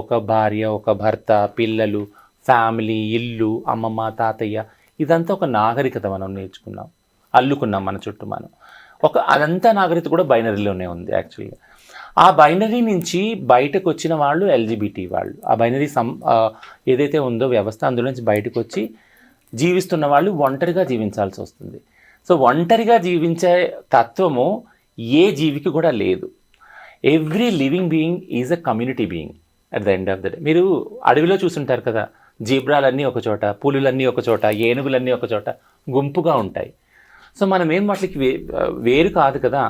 ఒక భార్య, ఒక భర్త, పిల్లలు, ఫ్యామిలీ, ఇల్లు, అమ్మమ్మ, తాతయ్య, ఇదంతా ఒక నాగరికత మనం నేర్చుకున్నాం, అల్లుకున్నాం మన చుట్టూ మనం. అదంతా నాగరికత కూడా బైనరీలోనే ఉంది యాక్చువల్గా. ఆ బైనరీ నుంచి బయటకు వచ్చిన వాళ్ళు ఎల్జిబిటీ వాళ్ళు. ఆ బైనరీ ఏదైతే ఉందో వ్యవస్థ, అందులో నుంచి బయటకు వచ్చి జీవిస్తున్న వాళ్ళు ఒంటరిగా జీవించాల్సి వస్తుంది. సో ఒంటరిగా జీవించే తత్వము ఏ జీవికి కూడా లేదు. Every living being is a community being at the end of the day. మీరు అడవిలో చూసుంటారు కదా, జీబ్రాలన్నీ ఒక చోట, పులులన్నీ ఒక చోట, ఏనుగులన్నీ ఒక చోట గుంపుగా ఉంటాయి. సో మనం ఏం వాటికి వేరు కాదు కదా.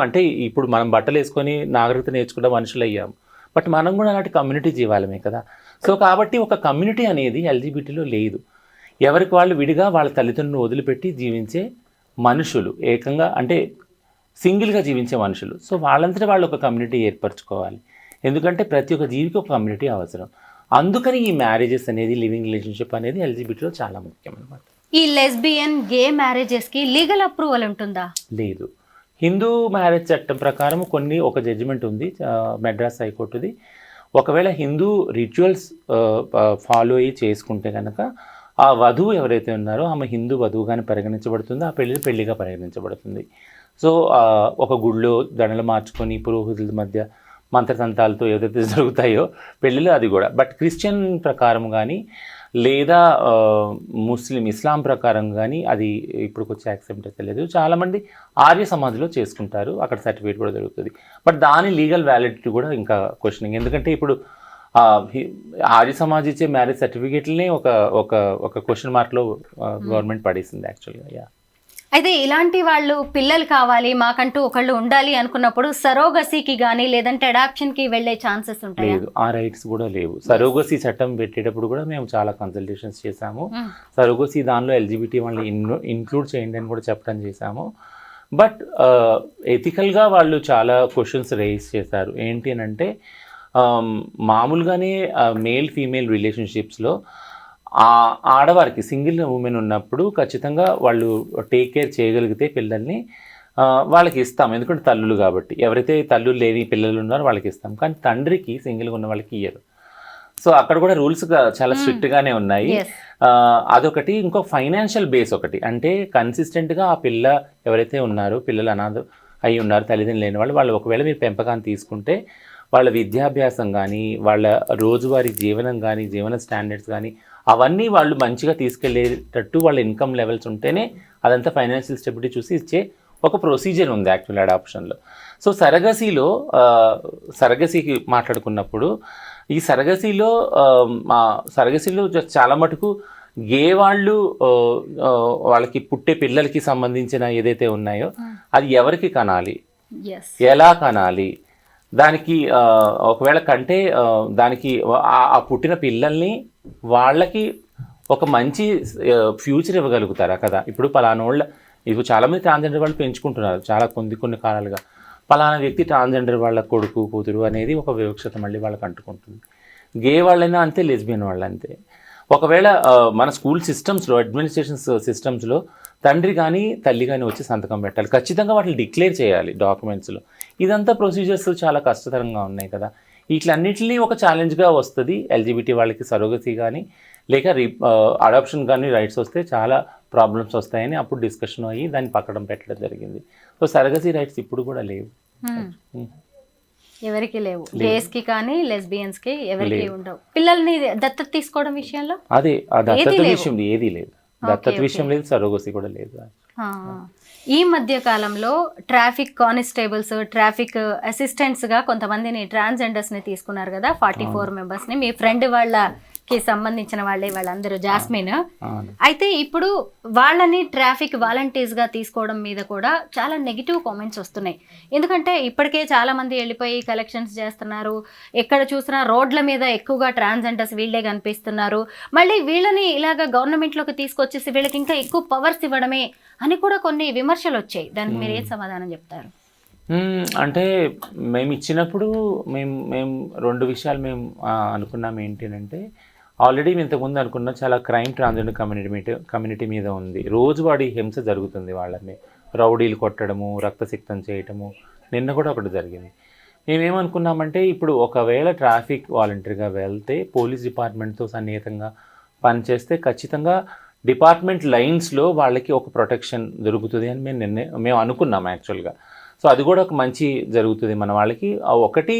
అంటే ఇప్పుడు మనం బట్టలు వేసుకొని నాగరికత నేర్చుకున్న మనుషులు అయ్యాము, బట్ మనం కూడా అలాంటి కమ్యూనిటీ జీవాలమే కదా. సో కాబట్టి ఒక కమ్యూనిటీ అనేది ఎల్జిబిటీలో లేదు. ఎవరికి వాళ్ళు విడిగా వాళ్ళ తల్లిదండ్రులను వదిలిపెట్టి జీవించే మనుషులు, ఏకంగా అంటే సింగిల్గా జీవించే మనుషులు. సో వాళ్ళంతటా వాళ్ళు ఒక కమ్యూనిటీ ఏర్పరచుకోవాలి. ఎందుకంటే ప్రతి ఒక్క జీవికి ఒక కమ్యూనిటీ అవసరం. అందుకని ఈ మ్యారేజెస్ అనేది, లివింగ్ రిలేషన్షిప్ అనేది ఎల్జిబిటీలో చాలా ముఖ్యం అన్నమాట. ఈ లెస్బియన్, గే మ్యారేజెస్కి లీగల్ అప్రూవల్ ఉంటుందా? లేదు. హిందూ మ్యారేజ్ చట్టం ప్రకారం ఒక జడ్జిమెంట్ ఉంది మెడ్రాస్ హైకోర్టుది. ఒకవేళ హిందూ రిచువల్స్ ఫాలో అయ్యి చేసుకుంటే కనుక ఆ వధువు ఎవరైతే ఉన్నారో ఆమె హిందూ వధువుగానే పరిగణించబడుతుంది, ఆ పెళ్లిగా పరిగణించబడుతుంది. సో ఒక గుళ్ళో దండలు మార్చుకొని పురోహితుల మధ్య మంత్రతంత్రాలతో ఏదైతే జరుగుతాయో పెళ్ళిలో అది కూడా. బట్ క్రిస్టియన్ ప్రకారం కానీ లేదా ఇస్లాం ప్రకారం కానీ అది ఇప్పుడు వచ్చి యాక్సెప్ట్ అయితే లేదు. చాలామంది ఆర్య సమాజ్లో చేసుకుంటారు, అక్కడ సర్టిఫికేట్ కూడా దొరుకుతుంది. బట్ దాని లీగల్ వ్యాలిడిటీ కూడా ఇంకా క్వశ్చనింగ్. ఎందుకంటే ఇప్పుడు ఆర్య సమాజ్ ఇచ్చే మ్యారేజ్ సర్టిఫికేట్లనే ఒక క్వశ్చన్ మార్క్లో గవర్నమెంట్ పడేసింది యాక్చువల్గా. అయితే ఇలాంటి వాళ్ళు పిల్లలు కావాలి, మాకంటూ ఒకళ్ళు ఉండాలి అనుకున్నప్పుడు సరోగసీకి కానీ లేదంటే అడాప్షన్కి వెళ్ళే ఛాన్సెస్ ఉంటాయి? లేదు, ఆ రైట్స్ కూడా లేవు. సరోగసీ చట్టం పెట్టేటప్పుడు కూడా మేము చాలా కన్సల్టేషన్స్ చేశాము. సరోగసీ దానిలో ఎల్జిబిటీ వాళ్ళని ఇంక్లూడ్ చేయండి అని కూడా చెప్పడం చేశాము. బట్ ఎథికల్గా వాళ్ళు చాలా క్వశ్చన్స్ రైజ్ చేశారు. ఏంటి అని అంటే మామూలుగానే మేల్ ఫీమేల్ రిలేషన్షిప్స్లో ఆడవారికి సింగిల్ ఉమెన్ ఉన్నప్పుడు ఖచ్చితంగా వాళ్ళు టేక్ కేర్ చేయగలిగితే పిల్లల్ని వాళ్ళకి ఇస్తాం, ఎందుకంటే తల్లులు కాబట్టి. ఎవరైతే తల్లులు లేని పిల్లలు ఉన్నారో వాళ్ళకి ఇస్తాం, కానీ తండ్రికి సింగిల్గా ఉన్న వాళ్ళకి ఇయ్యరు. సో అక్కడ కూడా రూల్స్ చాలా స్ట్రిక్ట్గానే ఉన్నాయి. అదొకటి. ఇంకో ఫైనాన్షియల్ బేస్ ఒకటి, అంటే కన్సిస్టెంట్గా ఆ పిల్ల ఎవరైతే ఉన్నారో, పిల్లలు అనాథ అయి ఉన్నారు, తల్లిదండ్రులు లేని వాళ్ళు ఒకవేళ మీరు పెంపకాన్ని తీసుకుంటే వాళ్ళ విద్యాభ్యాసం కానీ, వాళ్ళ రోజువారీ జీవనం కానీ, జీవన స్టాండర్డ్స్ కానీ అవన్నీ వాళ్ళు మంచిగా తీసుకెళ్లేటట్టు వాళ్ళ ఇన్కమ్ లెవెల్స్ ఉంటేనే అదంతా ఫైనాన్షియల్ స్టెబిలిటీ చూసి ఇచ్చే ఒక ప్రొసీజర్ ఉంది యాక్చువల్ అడాప్షన్లో. సో సరగసీకి మాట్లాడుకున్నప్పుడు ఈ సరగసీలో చాలా మటుకు గే వాళ్ళు వాళ్ళకి పుట్టే పిల్లలకి సంబంధించిన ఏదైతే ఉన్నాయో అది ఎవరికి కనాలి, ఎలా కనాలి, దానికి ఒకవేళ కంటే దానికి ఆ పుట్టిన పిల్లల్ని వాళ్ళకి ఒక మంచి ఫ్యూచర్ ఇవ్వగలుగుతారా కదా. ఇప్పుడు ఇప్పుడు చాలామంది ట్రాన్స్జెండర్ వాళ్ళు పెంచుకుంటున్నారు చాలా కొన్ని కాలాలుగా. పలానా వ్యక్తి ట్రాన్స్జెండర్ వాళ్ళ కొడుకు కూతురు అనేది ఒక వివక్షత మళ్ళీ వాళ్ళకి అంటుకుంటుంది. గే వాళ్ళైనా అంతే, లెస్బియన్ వాళ్ళు అంతే. ఒకవేళ మన స్కూల్ సిస్టమ్స్లో, అడ్మినిస్ట్రేషన్ సిస్టమ్స్లో తండ్రి కానీ తల్లి కానీ వచ్చి సంతకం పెట్టాలి, ఖచ్చితంగా వాటిని డిక్లేర్ చేయాలి డాక్యుమెంట్స్లో. ఇదంతా ప్రొసీజర్స్ చాలా కష్టతరంగా ఉన్నాయి కదా. వీటిలన్నింటినీ ఒక ఛాలెంజ్గా వస్తుంది ఎల్జిబిటీ వాళ్ళకి. సరోగసీ కానీ లేక అడాప్షన్ కానీ రైట్స్ వస్తే చాలా ప్రాబ్లమ్స్ వస్తాయని అప్పుడు డిస్కషన్ అయ్యి దాన్ని పక్కడం పెట్టడం జరిగింది. సో సరోగసీ రైట్స్ ఇప్పుడు కూడా లేవు. ఎవరికి లేవు, గేస్ కి కానీ లెస్బియన్స్ కి ఎవరికి ఉండవు. పిల్లల్ని దత్తత తీసుకోవడం విషయంలో అదే ఆ దత్తత విషయం ఏది లేదు, దత్తత విషయం లేదు, సరోగసి కూడా లేదు. ఈ మధ్య కాలంలో ట్రాఫిక్ కానిస్టేబుల్స్, ట్రాఫిక్ అసిస్టెంట్స్ గా కొంతమందిని ట్రాన్స్జెండర్స్ ని తీసుకున్నారు కదా, 44 మెంబర్స్ ని. మీ ఫ్రెండ్ వాళ్ళకి సంబంధించిన వాళ్ళందరూ జాస్మిన్. అయితే ఇప్పుడు వాళ్ళని ట్రాఫిక్ వాలంటీర్స్ గా తీసుకోవడం మీద కూడా చాలా నెగిటివ్ కామెంట్స్ వస్తున్నాయి. ఎందుకంటే ఇప్పటికే చాలా మంది వెళ్ళిపోయి కలెక్షన్స్ చేస్తున్నారు, ఎక్కడ చూసినా రోడ్ల మీద ఎక్కువగా ట్రాన్స్జెండర్స్ వీళ్ళే కనిపిస్తున్నారు. మళ్ళీ వీళ్ళని ఇలాగ గవర్నమెంట్లోకి తీసుకొచ్చేసి వీళ్ళకి ఇంకా ఎక్కువ పవర్స్ ఇవ్వడమే అని కూడా కొన్ని విమర్శలు వచ్చాయి. దానికి మీరు ఏం సమాధానం చెప్తారు? అంటే మేము ఇచ్చినప్పుడు మేము 2 విషయాలు మేము అనుకున్నాం. ఏంటంటే ఆల్రెడీ ఇంతకుముందు అనుకున్న చాలా క్రైమ్ ట్రాన్స్జెండర్ కమ్యూనిటీ మీద ఉంది. రోజువారీ హింస జరుగుతుంది, వాళ్ళని రౌడీలు కొట్టడము, రక్తసిక్తం చేయటము. నిన్న కూడా ఒకటి జరిగింది. మేమేమనుకున్నామంటే ఇప్పుడు ఒకవేళ ట్రాఫిక్ వాలంటీర్గా వెళ్తే పోలీస్ డిపార్ట్మెంట్తో సన్నిహితంగా పనిచేస్తే ఖచ్చితంగా డిపార్ట్మెంట్ లైన్స్లో వాళ్ళకి ఒక ప్రొటెక్షన్ దొరుకుతుంది అని మేము అనుకున్నాం యాక్చువల్గా. సో అది కూడా ఒక మంచి జరుగుతుంది మన వాళ్ళకి. ఒకటి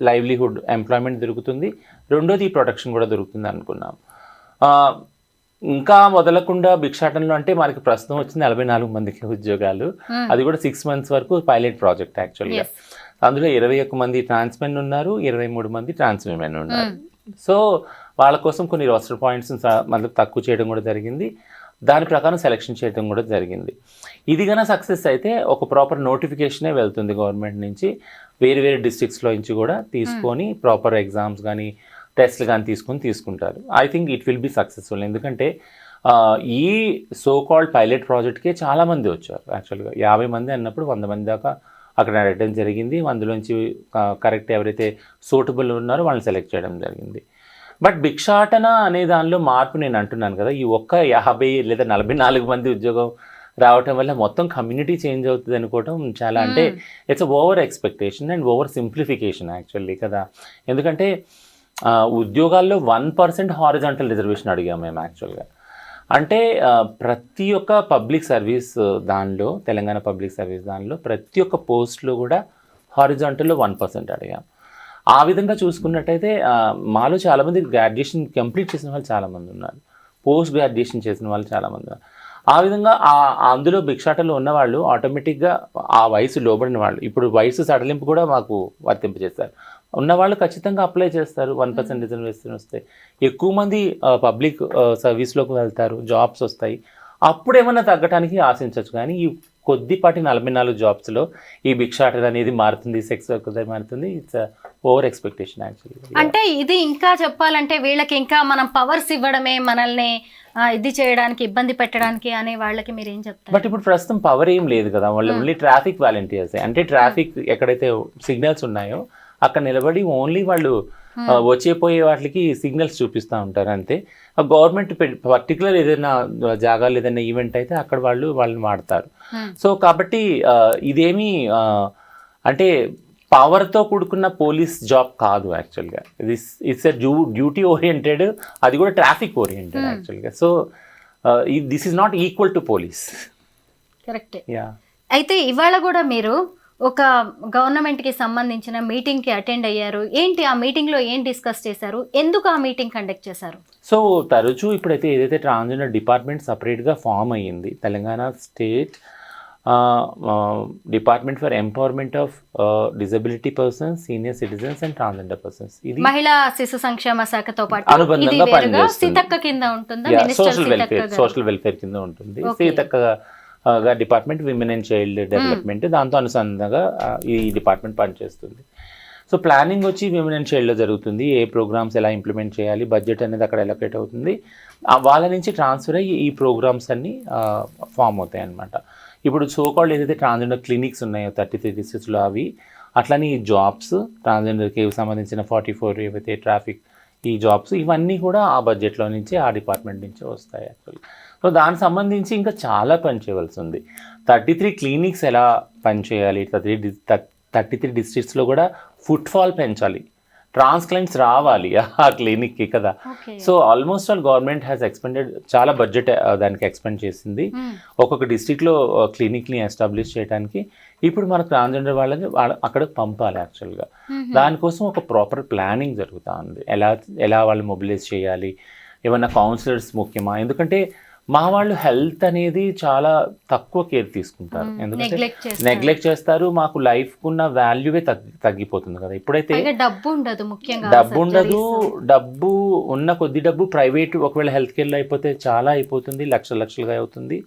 లైవ్లీహుడ్, ఎంప్లాయ్మెంట్ దొరుకుతుంది, రెండోది ప్రొటెక్షన్ కూడా దొరుకుతుంది అనుకున్నాం. ఇంకా మొదలకుండా భిక్షాటనలో అంటే మనకి ప్రస్తుతం వచ్చింది 44 మందికి ఉద్యోగాలు. అది కూడా 6 months వరకు పైలట్ ప్రాజెక్ట్ యాక్చువల్గా. అందులో 21 మంది ట్రాన్స్ మెన్ ఉన్నారు, 23 మంది ట్రాన్స్ విమెన్ ఉన్నారు. సో వాళ్ళ కోసం కొన్ని రోస్టర్ పాయింట్స్ మళ్ళీ తక్కువ చేయడం కూడా జరిగింది, దాని ప్రకారం సెలెక్షన్ చేయడం కూడా జరిగింది. ఇది కన్నా సక్సెస్ అయితే ఒక ప్రాపర్ నోటిఫికేషనే వెళ్తుంది గవర్నమెంట్ నుంచి, వేరే వేరే డిస్ట్రిక్ట్స్లో నుంచి కూడా తీసుకొని ప్రాపర్ ఎగ్జామ్స్ కానీ టెస్ట్లు కానీ తీసుకుంటారు. I think it will be successful. ఎందుకంటే ఈ సో కాల్డ్ పైలట్ ప్రాజెక్ట్కే చాలామంది వచ్చారు యాక్చువల్గా. 50 మంది అన్నప్పుడు 100 మంది దాకా అక్కడ అడగడం జరిగింది. అందులోంచి కరెక్ట్ ఎవరైతే సూటబుల్ ఉన్నారో వాళ్ళని సెలెక్ట్ చేయడం జరిగింది. బట్ భిక్షాటన అనే దానిలో మార్పు నేను అంటున్నాను కదా, ఈ ఒక్క 50 లేదా 44 మంది ఉద్యోగం రావటం వల్ల మొత్తం కమ్యూనిటీ చేంజ్ అవుతుంది అనుకోవటం చాలా, అంటే it's over expectation and over simplification actually కదా. ఎందుకంటే ఉద్యోగాల్లో 1% హారిజాంటల్ రిజర్వేషన్ అడిగాము మేము యాక్చువల్గా. అంటే ప్రతి ఒక్క పబ్లిక్ సర్వీస్ దానిలో, తెలంగాణ పబ్లిక్ సర్వీస్ దానిలో ప్రతి ఒక్క పోస్ట్లో కూడా హారిజాంటల్లో 1% అడిగాం. ఆ విధంగా చూసుకున్నట్టయితే మాలో చాలామంది గ్రాడ్యుయేషన్ కంప్లీట్ చేసిన వాళ్ళు చాలామంది ఉన్నారు, పోస్ట్ గ్రాడ్యుయేషన్ చేసిన వాళ్ళు చాలామంది ఉన్నారు. ఆ విధంగా అందులో భిక్షాటనలో ఉన్నవాళ్ళు ఆటోమేటిక్గా ఆ వయసు లోబడిన వాళ్ళు, ఇప్పుడు వయసు సడలింపు కూడా మాకు వర్తింపజేస్తారు, ఉన్నవాళ్ళు ఖచ్చితంగా అప్లై చేస్తారు. 1% రిజర్వేషన్ వస్తే ఎక్కువ మంది పబ్లిక్ సర్వీస్లోకి వెళ్తారు, జాబ్స్ వస్తాయి, అప్పుడు ఏమన్నా తగ్గడానికి ఆశించవచ్చు. కానీ ఈ కొద్దిపాటి 44 జాబ్స్లో ఈ భిక్షాటన అనేది మారుతుంది, సెక్స్ వర్క్ మారుతుంది. It's over expectation actually. అంటే ఇది ఇంకా చెప్పాలంటే వీళ్ళకి ఇంకా మనం పవర్స్ ఇవ్వడమే, మనల్ని ఇది చేయడానికి, ఇబ్బంది పెట్టడానికి అనే వాళ్ళకి మీరు ఏం చెప్తారు? బట్ ఇప్పుడు ప్రస్తుతం పవర్ ఏం లేదు కదా, వాళ్ళు ఓన్లీ ట్రాఫిక్ వాలంటీర్స్. అంటే ట్రాఫిక్ ఎక్కడైతే సిగ్నల్స్ ఉన్నాయో అక్కడ నిలబడి ఓన్లీ వాళ్ళు వచ్చేపోయే వాటికి సిగ్నల్స్ చూపిస్తూ ఉంటారు అంతే. గవర్నమెంట్ పర్టికులర్ ఏదైనా జాగాలు ఏదైనా ఈవెంట్ అయితే అక్కడ వాళ్ళని వాడతారు. సో కాబట్టి ఇదేమీ అంటే పవర్తో కూడుకున్న పోలీస్ జాబ్ కాదు యాక్చువల్గా. ఇట్స్ ఎ డ్యూటీ ఓరియంటెడ్, అది కూడా ట్రాఫిక్ ఓరియంటెడ్ యాక్చువల్గా. So this is not equal to police. Correct. అయితే ఇవాళ కూడా మీరు ఒక గవర్నమెంట్కి సంబంధించిన మీటింగ్కి అటెండ్ అయ్యారు. ఏంటి ఆ మీటింగ్లో ఏం డిస్కస్ చేశారు, ఎందుకు ఆ మీటింగ్ కండక్ట్ చేశారు? సో తరచూ ఇప్పుడైతే ఏదైతే ట్రాన్స్జెండర్ డిపార్ట్మెంట్ సపరేట్గా ఫామ్ అయ్యింది, Telangana state department for empowerment of disability persons, senior citizens and transgender persons. ఇది మహిళా శిశు సంక్షేమ శాఖతో పాటు అనుబంధంగా పనిచేస్తుంది. సీతక్క కింద ఉంటుంది, సోషల్ వెల్ఫేర్ కింద ఉంటుంది. Seethakka department women and child development, దాంతో అనుసంధానంగా ఈ డిపార్ట్మెంట్ పనిచేస్తుంది. సో ప్లానింగ్ వచ్చి విమెన్ అండ్ చైల్డ్లో జరుగుతుంది, ఏ ప్రోగ్రామ్స్ ఎలా ఇంప్లిమెంట్ చేయాలి, బడ్జెట్ అనేది అక్కడ ఎలొకేట్ అవుతుంది, వాళ్ళ నుంచి ట్రాన్స్ఫర్ అయ్యి ఈ ప్రోగ్రామ్స్ అన్నీ ఫామ్ అవుతాయి అన్నమాట. ఇప్పుడు సోకాల్డ్ ఏదైతే ట్రాన్స్జెండర్ క్లినిక్స్ ఉన్నాయో 33 డిస్ట్రిక్ట్స్లో అవి, అట్లనే ఈ జాబ్స్ ట్రాన్స్జెండర్కి సంబంధించిన 44 ఏవైతే ట్రాఫిక్ ఈ జాబ్స్, ఇవన్నీ కూడా ఆ బడ్జెట్లో నుంచి, ఆ డిపార్ట్మెంట్ నుంచి వస్తాయి యాక్చువల్లీ. సో దానికి సంబంధించి ఇంకా చాలా పని చేయవలసి ఉంది. 33 క్లినిక్స్ ఎలా పనిచేయాలి, 33 డిస్ట్రిక్ట్స్లో కూడా ఫుట్ఫాల్ పెంచాలి, ట్రాన్స్ క్లయింట్స్ రావాలి ఆ క్లినిక్కి కదా. So almost all government has expended చాలా బడ్జెట్ దానికి ఎక్స్పెండ్ చేసింది ఒక్కొక్క డిస్ట్రిక్ట్లో క్లినిక్ని ఎస్టాబ్లిష్ చేయడానికి. ఇప్పుడు మనకు ట్రాన్స్జెండర్ వాళ్ళని అక్కడ పంపాలి యాక్చువల్గా. దానికోసం ఒక ప్రాపర్ ప్లానింగ్ జరుగుతూ ఉంది. ఎలా వాళ్ళు మొబిలైజ్ చేయాలి, ఏమన్నా కౌన్సిలర్స్ ముఖ్యమా, ఎందుకంటే మా వాళ్ళు హెల్త్ అనేది చాలా తక్కువ కేర్ తీసుకుంటారు, ఎందుకంటే నెగ్లెక్ట్ చేస్తారు. మాకు లైఫ్కున్న వాల్యూవే తగ్గిపోతుంది కదా. ఇప్పుడైతే డబ్బు ఉండదు, ముఖ్యంగా డబ్బు ఉండదు, డబ్బు ఉన్న కొద్ది డబ్బు ప్రైవేట్ ఒకవేళ హెల్త్ కేర్లో అయిపోతే చాలా అయిపోతుంది, లక్షలుగా అవుతుంది.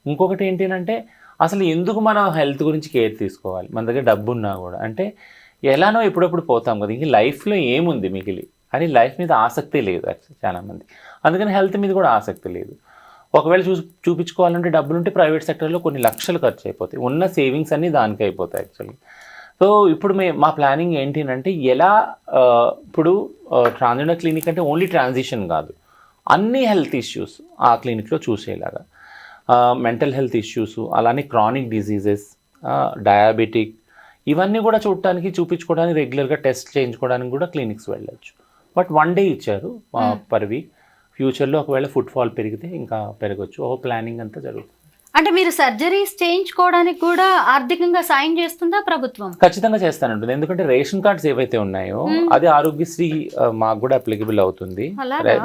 ఇంకొకటి ఏంటంటే అసలు ఎందుకు మనం హెల్త్ గురించి కేర్ తీసుకోవాలి, మన దగ్గర డబ్బు ఉన్నా కూడా. అంటే ఎలానో ఎప్పుడప్పుడు పోతాం కదా, ఇంక లైఫ్లో ఏముంది మిగిలి అని లైఫ్ మీద ఆసక్తి లేదు యాక్చువల్లీ చాలామంది. అందుకని హెల్త్ మీద కూడా ఆసక్తి లేదు. ఒకవేళ చూపించుకోవాలంటే డబ్బులుంటే ప్రైవేట్ సెక్టర్లో కొన్ని లక్షలు ఖర్చు అయిపోతాయి, ఉన్న సేవింగ్స్ అన్నీ దానికి అయిపోతాయి యాక్చువల్లీ. సో ఇప్పుడు మా ప్లానింగ్ ఏంటంటే ఎలా ఇప్పుడు ట్రాన్స్జెండర్ క్లినిక్ అంటే ఓన్లీ ట్రాన్సిషన్ కాదు, అన్ని హెల్త్ ఇష్యూస్ ఆ క్లినిక్లో చూసేలాగా, మెంటల్ హెల్త్ ఇష్యూస్, అలానే క్రానిక్ డిసీజెస్, డయాబెటిక్, ఇవన్నీ కూడా చూపించుకోవడానికి రెగ్యులర్గా టెస్ట్ చేయించుకోవడానికి కూడా క్లినిక్స్ వెళ్ళచ్చు. బట్ 1 day ఇచ్చారు పర్ వీక్. ఫ్యూచర్లో ఒకవేళ ఫుట్ఫాల్ పెరిగితే ఇంకా పెరగచ్చు. ప్లానింగ్ అంతా జరుగుతుంది. అంటే మీరు సర్జరీస్ చేయించుకోవడానికి కూడా ఆర్థికంగా సాయం చేస్తుందా ప్రభుత్వం? ఖచ్చితంగా చేస్తానంటుంది, ఎందుకంటే రేషన్ కార్డ్స్ ఏవైతే ఉన్నాయో అది ఆరోగ్యశ్రీ మాకు కూడా అప్లికబుల్ అవుతుంది.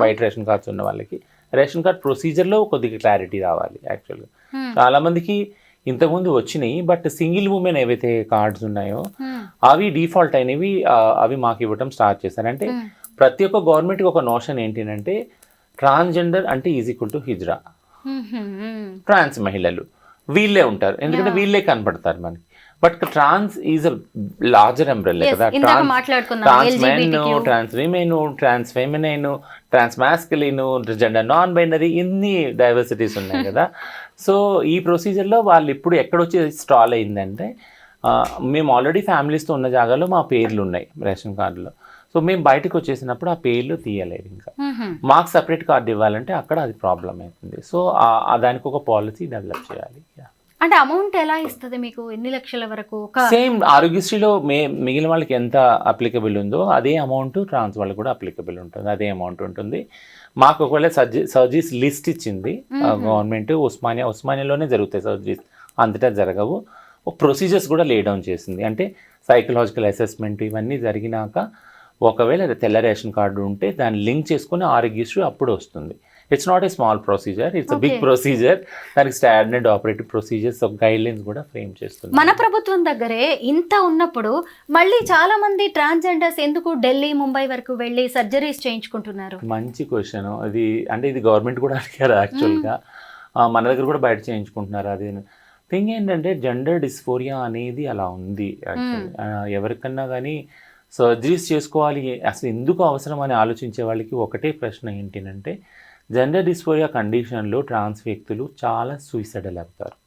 వైట్ రేషన్ కార్డ్స్ ఉన్న వాళ్ళకి రేషన్ కార్డ్ ప్రొసీజర్లో కొద్దిగా క్లారిటీ రావాలి యాక్చువల్గా. చాలామందికి ఇంతకుముందు వచ్చినాయి, బట్ సింగిల్ ఉమెన్ ఏవైతే కార్డ్స్ ఉన్నాయో అవి డిఫాల్ట్ అయినవి, అవి మాకు ఇవ్వటం స్టార్ట్ చేశారు. అంటే ప్రతి ఒక్క గవర్నమెంట్కి ఒక నోషన్ ఏంటంటే ట్రాన్స్జెండర్ అంటే is equal to hijra, trans మహిళలు వీళ్ళే ఉంటారు, ఎందుకంటే వీళ్ళే కనపడతారు మనకి. But trans is a larger umbrella కదా. Trans men, trans women, trans feminine, trans masculine, gender non binary, ఇన్ని డైవర్సిటీస్ ఉన్నాయి కదా. సో ఈ ప్రొసీజర్లో వాళ్ళు ఇప్పుడు ఎక్కడొచ్చి స్టాల్ అయిందంటే, మేము ఆల్రెడీ ఫ్యామిలీస్తో ఉన్న జాగాలో మా పేర్లు ఉన్నాయి రేషన్ కార్డులో. సో మేము బయటకు వచ్చేసినప్పుడు ఆ పేర్లు తీయలేదు, ఇంకా మాకు సపరేట్ కార్డు ఇవ్వాలంటే అక్కడ అది ప్రాబ్లం అవుతుంది. సో దానికి ఒక పాలసీ డెవలప్ చేయాలి. అంటే అమౌంట్ ఎలా ఇస్తుంది మీకు, ఎన్ని లక్షల వరకు? సేమ్ ఆరోగ్యశ్రీలో మిగిలిన వాళ్ళకి ఎంత అప్లికబుల్ ఉందో అదే అమౌంట్ ట్రాన్స్ వాళ్ళకి కూడా అప్లికబుల్ ఉంటుంది, అదే అమౌంట్ ఉంటుంది. మాకు ఒకవేళ సర్జరీస్ లిస్ట్ ఇచ్చింది గవర్నమెంట్, ఉస్మానియాలోనే జరుగుతాయి సర్జరీస్, అంతటా జరగవు. ప్రొసీజర్స్ కూడా లే డౌన్ చేసింది. అంటే సైకలాజికల్ అసెస్మెంట్ ఇవన్నీ జరిగినాక ఒకవేళ తెల్ల రేషన్ కార్డు ఉంటే దాన్ని లింక్ చేసుకుని ఆరోగ్యశ్రీ అప్పుడు వస్తుంది. It's not a small procedure, it's a big procedure. దానికి standard operative procedures guidelines కూడా ఫ్రేమ్ చేస్తుంది. మన ప్రభుత్వం దగ్గరే ఇంత ఉన్నప్పుడు మళ్ళీ చాలా మంది ట్రాన్స్జెండర్స్ ఎందుకు ఢిల్లీ, ముంబై వరకు వెళ్ళి సర్జరీస్ చేయించుకుంటున్నారు? మంచి క్వశ్చన్ అది. అంటే ఇది గవర్నమెంట్ కూడా అడిగారు యాక్చువల్గా, మన దగ్గర కూడా బయట చేయించుకుంటున్నారు. అది థింగ్ ఏంటంటే జెండర్ డిస్ఫోరియా అనేది అలా ఉంది యాక్చువల్లీ. ఎవరికన్నా కానీ సర్జరీస్ చేసుకోవాలి అసలు ఎందుకు అవసరం అని ఆలోచించే వాళ్ళకి ఒకటే ప్రశ్న ఏంటంటే, జెండర్ డిస్ఫోరియా కండిషన్లో ట్రాన్స్ వ్యక్తులు చాలా సూసైడల్ అవుతారు.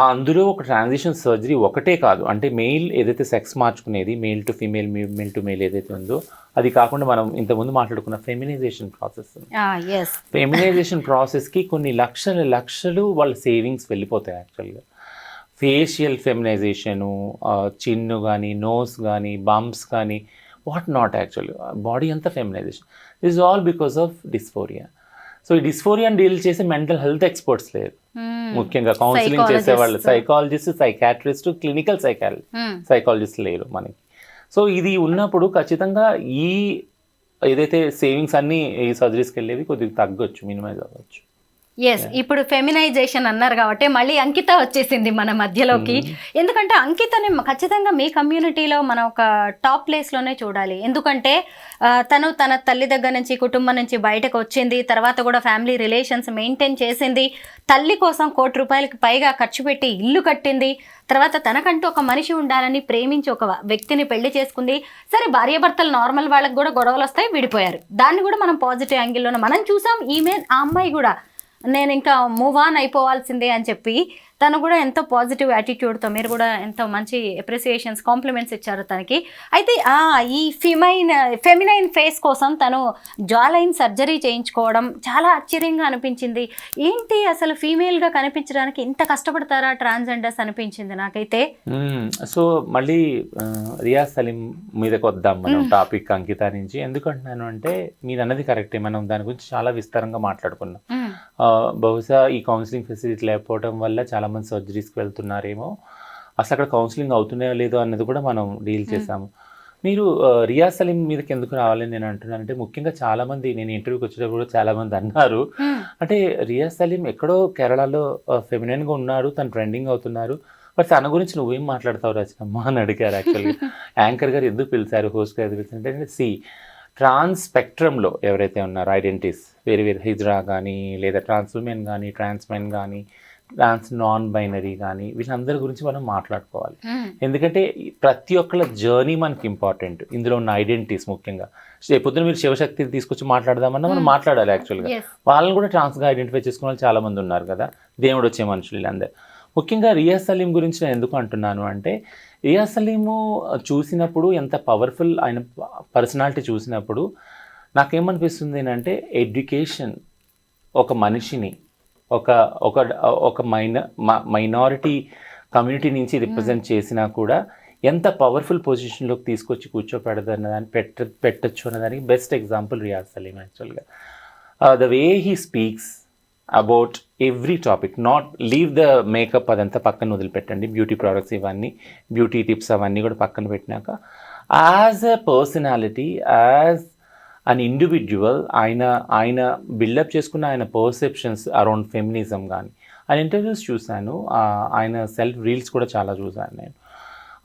అందులో ఒక ట్రాన్సిషన్ సర్జరీ ఒకటే కాదు, అంటే మెయిల్ ఏదైతే సెక్స్ మార్చుకునేది male to female, male to male ఏదైతే ఉందో అది కాకుండా మనం ఇంతకుముందు మాట్లాడుకున్న ఫెమినైజేషన్ ప్రాసెస్, ఫెమినైజేషన్ ప్రాసెస్కి కొన్ని లక్షలు వాళ్ళ సేవింగ్స్ వెళ్ళిపోతాయి యాక్చువల్గా. ఫేషియల్ ఫెమినైజేషను, చిన్ను కానీ, నోస్ కానీ, బంప్స్ కానీ, వాట్ నాట్ యాక్చువల్లీ బాడీ అంతా feminisation. This is all because of dysphoria. So ఈ డిస్ఫోరియాని డీల్ చేసే మెంటల్ హెల్త్ ఎక్స్పర్ట్స్ లేరు, ముఖ్యంగా కౌన్సిలింగ్ చేసేవాళ్ళు, సైకాలజిస్ట్, సైకాట్రిస్ట్, క్లినికల్ సైకాలజిస్ట్ లేరు మనకి. సో ఇది ఉన్నప్పుడు ఖచ్చితంగా ఈ ఏదైతే సేవింగ్స్ అన్నీ ఈ సర్జరీస్కి వెళ్ళేవి కొద్దిగా తగ్గొచ్చు, మినిమైజ్ అవ్వచ్చు. ఎస్, ఇప్పుడు ఫెమినైజేషన్ అన్నారు కాబట్టి మళ్ళీ అంకిత వచ్చేసింది మన మధ్యలోకి. ఎందుకంటే అంకితని ఖచ్చితంగా మీ కమ్యూనిటీలో మనం ఒక టాప్ ప్లేస్లోనే చూడాలి. ఎందుకంటే తన తల్లి దగ్గర నుంచి, కుటుంబం నుంచి బయటకు వచ్చింది, తర్వాత కూడా ఫ్యామిలీ రిలేషన్స్ మెయింటైన్ చేసింది, తల్లి కోసం ₹1,00,00,000 పైగా ఖర్చు పెట్టి ఇల్లు కట్టింది, తర్వాత తనకంటూ ఒక మనిషి ఉండాలని ప్రేమించి ఒక వ్యక్తిని పెళ్లి చేసుకుంది. సరే, భార్యాభర్తలు నార్మల్ వాళ్ళకి కూడా గొడవలు వస్తాయి, విడిపోయారు. దాన్ని కూడా మనం పాజిటివ్ యాంగిల్లోనే మనం చూసాం. ఆ అమ్మాయి కూడా నేను ఇంకా మూవ్ ఆన్ అయిపోవాల్సిందే అని చెప్పి తను కూడా ఎంతో పాజిటివ్ యాటిట్యూడ్తో, మీరు కూడా ఎంతో మంచి అప్రిసియేషన్స్, కాంప్లిమెంట్స్ ఇచ్చారు తనకి. అయితే ఈ ఫెమినైన్ ఫేస్ కోసం తను జాలైన్ సర్జరీ చేయించుకోవడం చాలా ఆశ్చర్యంగా అనిపించింది. ఏంటి అసలు ఫీమేల్గా కనిపించడానికి ఇంత కష్టపడతారా ట్రాన్స్జెండర్స్ అనిపించింది నాకైతే. సో మళ్ళీ రియాజ్ సలీం మీదకి వద్దాం మనం టాపిక్ అంకిత నుంచి. ఎందుకంటున్నాను అంటే మీరు అన్నది కరెక్టే, మనం దాని గురించి చాలా విస్తారంగా మాట్లాడుకున్నాం. బహుశా ఈ కౌన్సిలింగ్ ఫెసిలిటీ లేకపోవడం వల్ల చాలామంది సర్జరీస్కి వెళ్తున్నారేమో, అసలు అక్కడ కౌన్సిలింగ్ అవుతున్నాయో లేదో అన్నది కూడా మనం డీల్ చేసాము. మీరు రియాజ్ సలీం మీదకి ఎందుకు రావాలని నేను అంటున్నానంటే, ముఖ్యంగా చాలామంది నేను ఇంటర్వ్యూకి వచ్చేటప్పుడు చాలామంది అన్నారు, అంటే రియాజ్ సలీం ఎక్కడో కేరళలో ఫెమినైన్గా ఉన్నారు, తను ట్రెండింగ్ అవుతున్నారు, బట్ తన గురించి నువ్వేం మాట్లాడతావు రచనమ్మ అని అడిగారు. యాక్చువల్లీ యాంకర్ గారు ఎందుకు పిలిచారు, హోస్ట్ గారు ఎందుకు పిలిచారు అంటే, ట్రాన్స్ స్పెక్ట్రంలో ఎవరైతే ఉన్నారో ఐడెంటిటీస్ వేరే వేరే హిజ్రా కానీ, లేదా ట్రాన్స్ ఉమెన్ కానీ, ట్రాన్స్ మెన్ కానీ, ట్రాన్స్ నాన్ బైనరీ కానీ, వీళ్ళందరి గురించి మనం మాట్లాడుకోవాలి. ఎందుకంటే ప్రతి ఒక్కళ్ళ జర్నీ మనకి ఇంపార్టెంట్. ఇందులో ఉన్న ఐడెంటిటీస్ ముఖ్యంగా పొద్దున మీరు శివశక్తిని తీసుకొచ్చి మాట్లాడదామన్నా మనం మాట్లాడాలి. యాక్చువల్గా వాళ్ళని కూడా ట్రాన్స్గా ఐడెంటిఫై చేసుకునే వాళ్ళు చాలామంది ఉన్నారు కదా, దేవుడు వచ్చే మనుషులు వీళ్ళందరూ. ముఖ్యంగా రియాజ్ సలీం గురించి నేను ఎందుకు అంటున్నాను అంటే, రియాజ్ సలీము చూసినప్పుడు ఎంత పవర్ఫుల్ ఆయన పర్సనాలిటీ చూసినప్పుడు నాకేమనిపిస్తుంది అంటే, ఎడ్యుకేషన్ ఒక మనిషిని ఒక ఒక ఒక మైనారిటీ కమ్యూనిటీ నుంచి రిప్రజెంట్ చేసినా కూడా ఎంత పవర్ఫుల్ పొజిషన్లోకి తీసుకొచ్చి కూర్చోపెడదన్నదాన్ని పెట్టచ్చు అన్నదానికి బెస్ట్ ఎగ్జాంపుల్ రియాజ్ సలీం. యాక్చువల్గా the way he speaks about every topic, not leave the makeup అదంతా పక్కన వదిలిపెట్టండి, బ్యూటీ ప్రోడక్ట్స్ ఇవన్నీ, బ్యూటీ టిప్స్ అవన్నీ కూడా పక్కన పెట్టినాక, as a personality, as an individual ఆయన బిల్డప్ చేసుకున్న ఆయన పర్సెప్షన్స్ అరౌండ్ ఫెమినిజం కానీ, ఆయన ఇంటర్వ్యూస్ చూశాను, ఆయన సెల్ఫ్ రీల్స్ కూడా చాలా చూశాను నేను.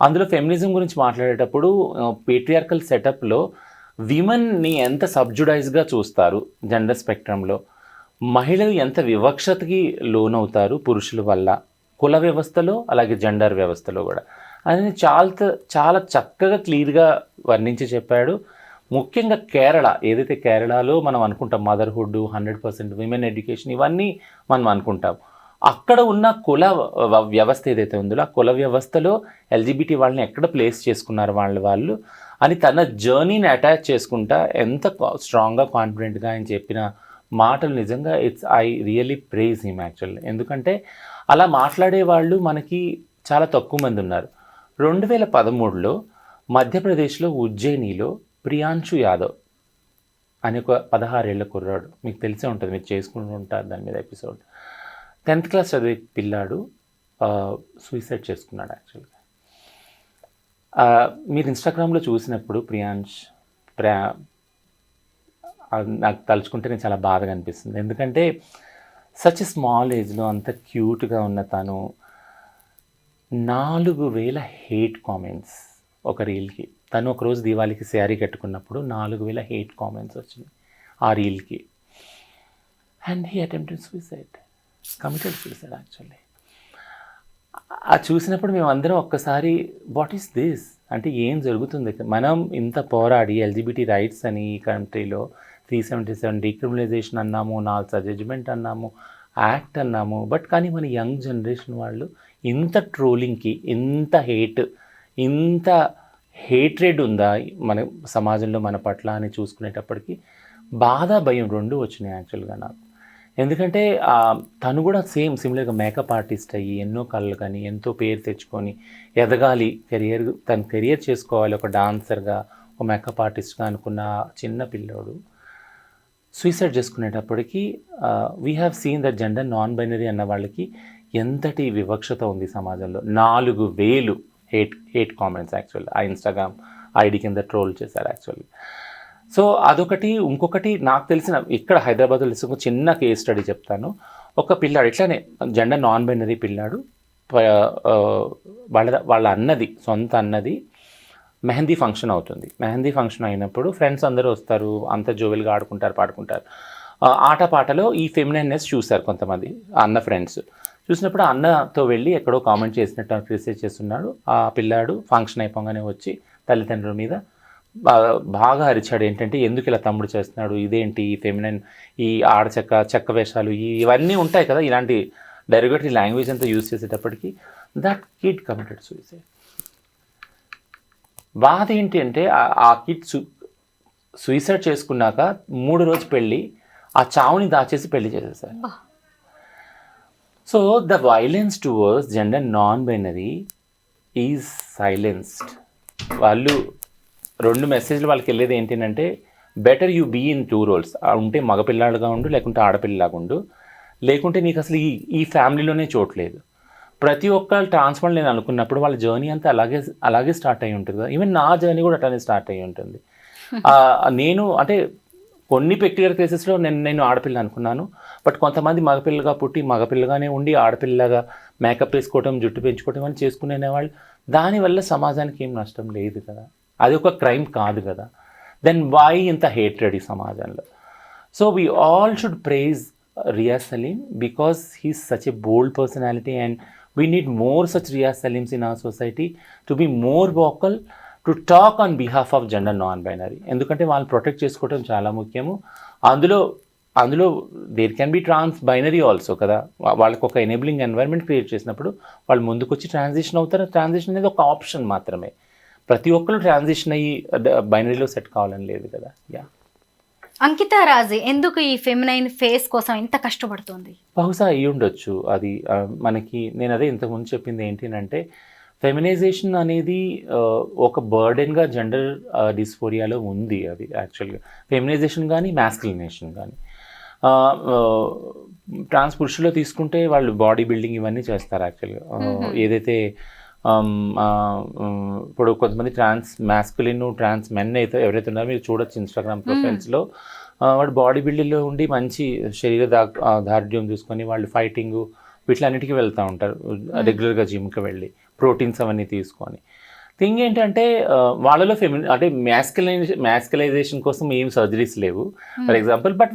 అందులో ఫెమినిజం గురించి మాట్లాడేటప్పుడు పేట్రియార్కల్ సెటప్లో విమెన్ని ఎంత సబ్జుడైజ్గా చూస్తారు జెండర్ స్పెక్ట్రంలో, మహిళలు ఎంత వివక్షతకి లోనవుతారు పురుషుల వల్ల, కుల వ్యవస్థలో అలాగే జెండర్ వ్యవస్థలో కూడా, అని చాలా చక్కగా క్లియర్గా వర్ణించి చెప్పాడు. ముఖ్యంగా కేరళ, ఏదైతే కేరళలో మనం అనుకుంటాం మదర్హుడ్, 100% విమెన్ ఎడ్యుకేషన్ ఇవన్నీ మనం అనుకుంటాం, అక్కడ ఉన్న కుల వ్యవస్థ ఏదైతే ఉందో ఆ కుల వ్యవస్థలో ఎల్జిబిటీ వాళ్ళని ఎక్కడ ప్లేస్ చేసుకున్నారు వాళ్ళు అని తన జర్నీని అటాచ్ చేసుకుంటా ఎంత స్ట్రాంగ్గా కాన్ఫిడెంట్గా ఆయన చెప్పిన మాటలు నిజంగా I really praise him actually. ఎందుకంటే అలా మాట్లాడే వాళ్ళు మనకి చాలా తక్కువ మంది ఉన్నారు. 2013లో మధ్యప్రదేశ్లో ఉజ్జయినిలో ప్రియాంశు యాదవ్ అని ఒక 16 ఏళ్ల కుర్రాడు, మీకు తెలిసే ఉంటుంది, మీరు చేసుకుంటూ ఉంటారు దాని మీద ఎపిసోడ్, 10th క్లాస్ చదివే పిల్లాడు సూసైడ్ చేసుకున్నాడు. యాక్చువల్గా మీరు ఇన్స్టాగ్రామ్లో చూసినప్పుడు నాకు తలుచుకుంటే నేను చాలా బాధగా అనిపిస్తుంది. ఎందుకంటే సచ్ స్మాల్ ఏజ్లో అంత క్యూట్గా ఉన్న తను 4000 హేట్ కామెంట్స్ ఒక రీల్కి. తను ఒకరోజు దీవాళికి శారీ కట్టుకున్నప్పుడు 4000 హేట్ కామెంట్స్ వచ్చినాయి ఆ రీల్కి. And he attempted suicide, committed suicide actually. అది చూసినప్పుడు మేమందరం ఒక్కసారి వాట్ ఈస్ దిస్ అంటే ఏం జరుగుతుంది, మనం ఇంత పోరాడి ఎల్జిబిటీ రైట్స్ అని ఈ కంట్రీలో 377 డీక్రిమినలైజేషన్ అన్నాము, 4 జడ్జిమెంట్ అన్నాము, యాక్ట్ అన్నాము, బట్ కానీ మన యంగ్ జనరేషన్ వాళ్ళు ఇంత ట్రోలింగ్కి, ఇంత హేట్రెడ్ ఉందా మన సమాజంలో మన పట్ల అని చూసుకునేటప్పటికి బాధ, భయం రెండు వచ్చినాయి యాక్చువల్గా నాకు. ఎందుకంటే తను కూడా సిమిలర్గా మేకప్ ఆర్టిస్ట్ అయ్యి ఎన్నో కళలు కానీ ఎంతో పేరు తెచ్చుకొని ఎదగాలి, తన కెరియర్ చేసుకోవాలి ఒక డాన్సర్గా, ఒక మేకప్ ఆర్టిస్ట్గా అనుకున్న చిన్న పిల్లోడు సూసైడ్ చేసుకునేటప్పటికి we have seen that gender non binary అన్న వాళ్ళకి ఎంతటి వివక్షత ఉంది సమాజంలో. 4000 హేట్ కామెంట్స్ యాక్చువల్లీ ఆ ఇన్స్టాగ్రామ్ ఐడి కింద ట్రోల్ చేశారు యాక్చువల్లీ. సో అదొకటి. ఇంకొకటి నాకు తెలిసిన ఇక్కడ హైదరాబాద్లో ఒక చిన్న కేస్ స్టడీ చెప్తాను. ఒక పిల్లాడు ఇట్లానే జెండర్ నాన్ బైనరీ పిల్లాడు, వాళ్ళ అన్నది, సొంత అన్నది మెహందీ ఫంక్షన్ అవుతుంది. మెహందీ ఫంక్షన్ అయినప్పుడు ఫ్రెండ్స్ అందరూ వస్తారు, అంత జోవెల్గా ఆడుకుంటారు, పాడుకుంటారు. ఆటపాటలో ఈ ఫెమినైన్నెస్ చూశారు కొంతమంది అన్న ఫ్రెండ్స్. చూసినప్పుడు అన్నతో వెళ్ళి ఎక్కడో కామెంట్ చేసినట్టు క్రిటిసైజ్ చేస్తున్నాడు. ఆ పిల్లాడు ఫంక్షన్ అయిపోగానే వచ్చి తల్లిదండ్రుల మీద బాగా అరిచాడు. ఏంటంటే ఎందుకు ఇలా తమ్ముడు చేస్తున్నాడు, ఇదేంటి ఈ ఫెమినైన్, ఈ చెక్క వేషాలు, ఇవన్నీ ఉంటాయి కదా, ఇలాంటి డెరిగేటరీ లాంగ్వేజ్ అంతా యూజ్ చేసేటప్పటికి దట్ కిడ్ కమిటెడ్ సూసైడ్. బాధ ఏంటి అంటే ఆ కిడ్ సూసైడ్ చేసుకున్నాక 3 రోజు పెళ్ళి, ఆ చావుని దాచేసి పెళ్లి చేసేసారు. So the violence towards gender non binary is silenced. వాళ్ళు 2 మెసేజ్లు వాళ్ళకి వెళ్ళేది ఏంటంటే better you be in 2 roles. ఉంటే మగపిల్లాడుగా ఉండు, లేకుంటే ఆడపిల్లలాగా ఉండు, లేకుంటే నీకు అసలు ఈ ఫ్యామిలీలోనే చోట్లేదు. ప్రతి ఒక్క ట్రాన్స్ఫర్ నేను అనుకున్నప్పుడు వాళ్ళ జర్నీ అంతా అలాగే స్టార్ట్ అయ్యి ఉంటుంది కదా. ఈవెన్ నా జర్నీ కూడా అట్లానే స్టార్ట్ అయ్యి ఉంటుంది. నేను అంటే కొన్ని పెక్యులర్ కేసెస్లో నేను ఆడపిల్ల అనుకున్నాను, బట్ కొంతమంది మగపిల్లగా పుట్టి మగపిల్లగానే ఉండి ఆడపిల్లగా మేకప్ వేసుకోవటం, జుట్టు పెంచుకోవటం అని చేసుకునేవాళ్ళు. దానివల్ల సమాజానికి ఏం నష్టం లేదు కదా, అది ఒక క్రైమ్ కాదు కదా. దెన్ వై ఇంత హేట్రెడ్ ఈ సమాజంలో? So we all should praise Riya Saleem because he's such a bold personality and we need more such Riya Saleems in our society to be more vocal to talk on behalf of gender non binary. ఎందుకంటే వాళ్ళు ప్రొటెక్ట్ చేసుకోవడం చాలా ముఖ్యము. అందులో there can be trans binary also కదా. వాళ్ళకి ఒక ఎనేబులింగ్ ఎన్వైర్న్మెంట్ క్రియేట్ చేసినప్పుడు వాళ్ళు ముందుకొచ్చి ట్రాన్సిషన్ అవుతారు. ట్రాన్సిషన్ అనేది ఒక ఆప్షన్ మాత్రమే. ప్రతి ఒక్కరు ట్రాన్సిషన్ అయ్యి బైనరీలో సెట్ కావాలని లేదు కదా. యా, అంకితా రాజీ ఎందుకు ఈ ఫెమినైన్ ఫేస్ కోసం ఎంత కష్టపడుతుంది? బహుశా అయ్యి ఉండొచ్చు. అది మనకి నేను అదే ఇంతకుముందు చెప్పింది ఏంటంటే ఫెమినైజేషన్ అనేది ఒక బర్డెన్గా జెండర్ డిస్ఫోరియాలో ఉంది. అది యాక్చువల్గా ఫెమినైజేషన్ కానీ మ్యాస్కులినేషన్ కానీ. ట్రాన్స్ పురుషుల్లో తీసుకుంటే వాళ్ళు బాడీ బిల్డింగ్ ఇవన్నీ చేస్తారు యాక్చువల్గా. ఏదైతే ఇప్పుడు కొంతమంది ట్రాన్స్ మ్యాస్కులిన్, ట్రాన్స్ మెన్ అయితే ఎవరైతే ఉన్నారో మీరు చూడొచ్చు ఇన్స్టాగ్రామ్ ప్రొఫైల్స్లో, వాడు బాడీ బిల్డింగ్లో ఉండి మంచి శరీర దార్ఢ్యం చూసుకొని వాళ్ళు ఫైటింగ్ వీటిలన్నిటికీ వెళ్తూ ఉంటారు రెగ్యులర్గా జిమ్కి వెళ్ళి, ప్రోటీన్స్ అవన్నీ తీసుకొని. థింగ్ ఏంటంటే వాళ్ళలో అంటే మ్యాస్కులైజేషన్ కోసం ఏం సర్జరీస్ లేవు ఫర్ ఎగ్జాంపుల్, బట్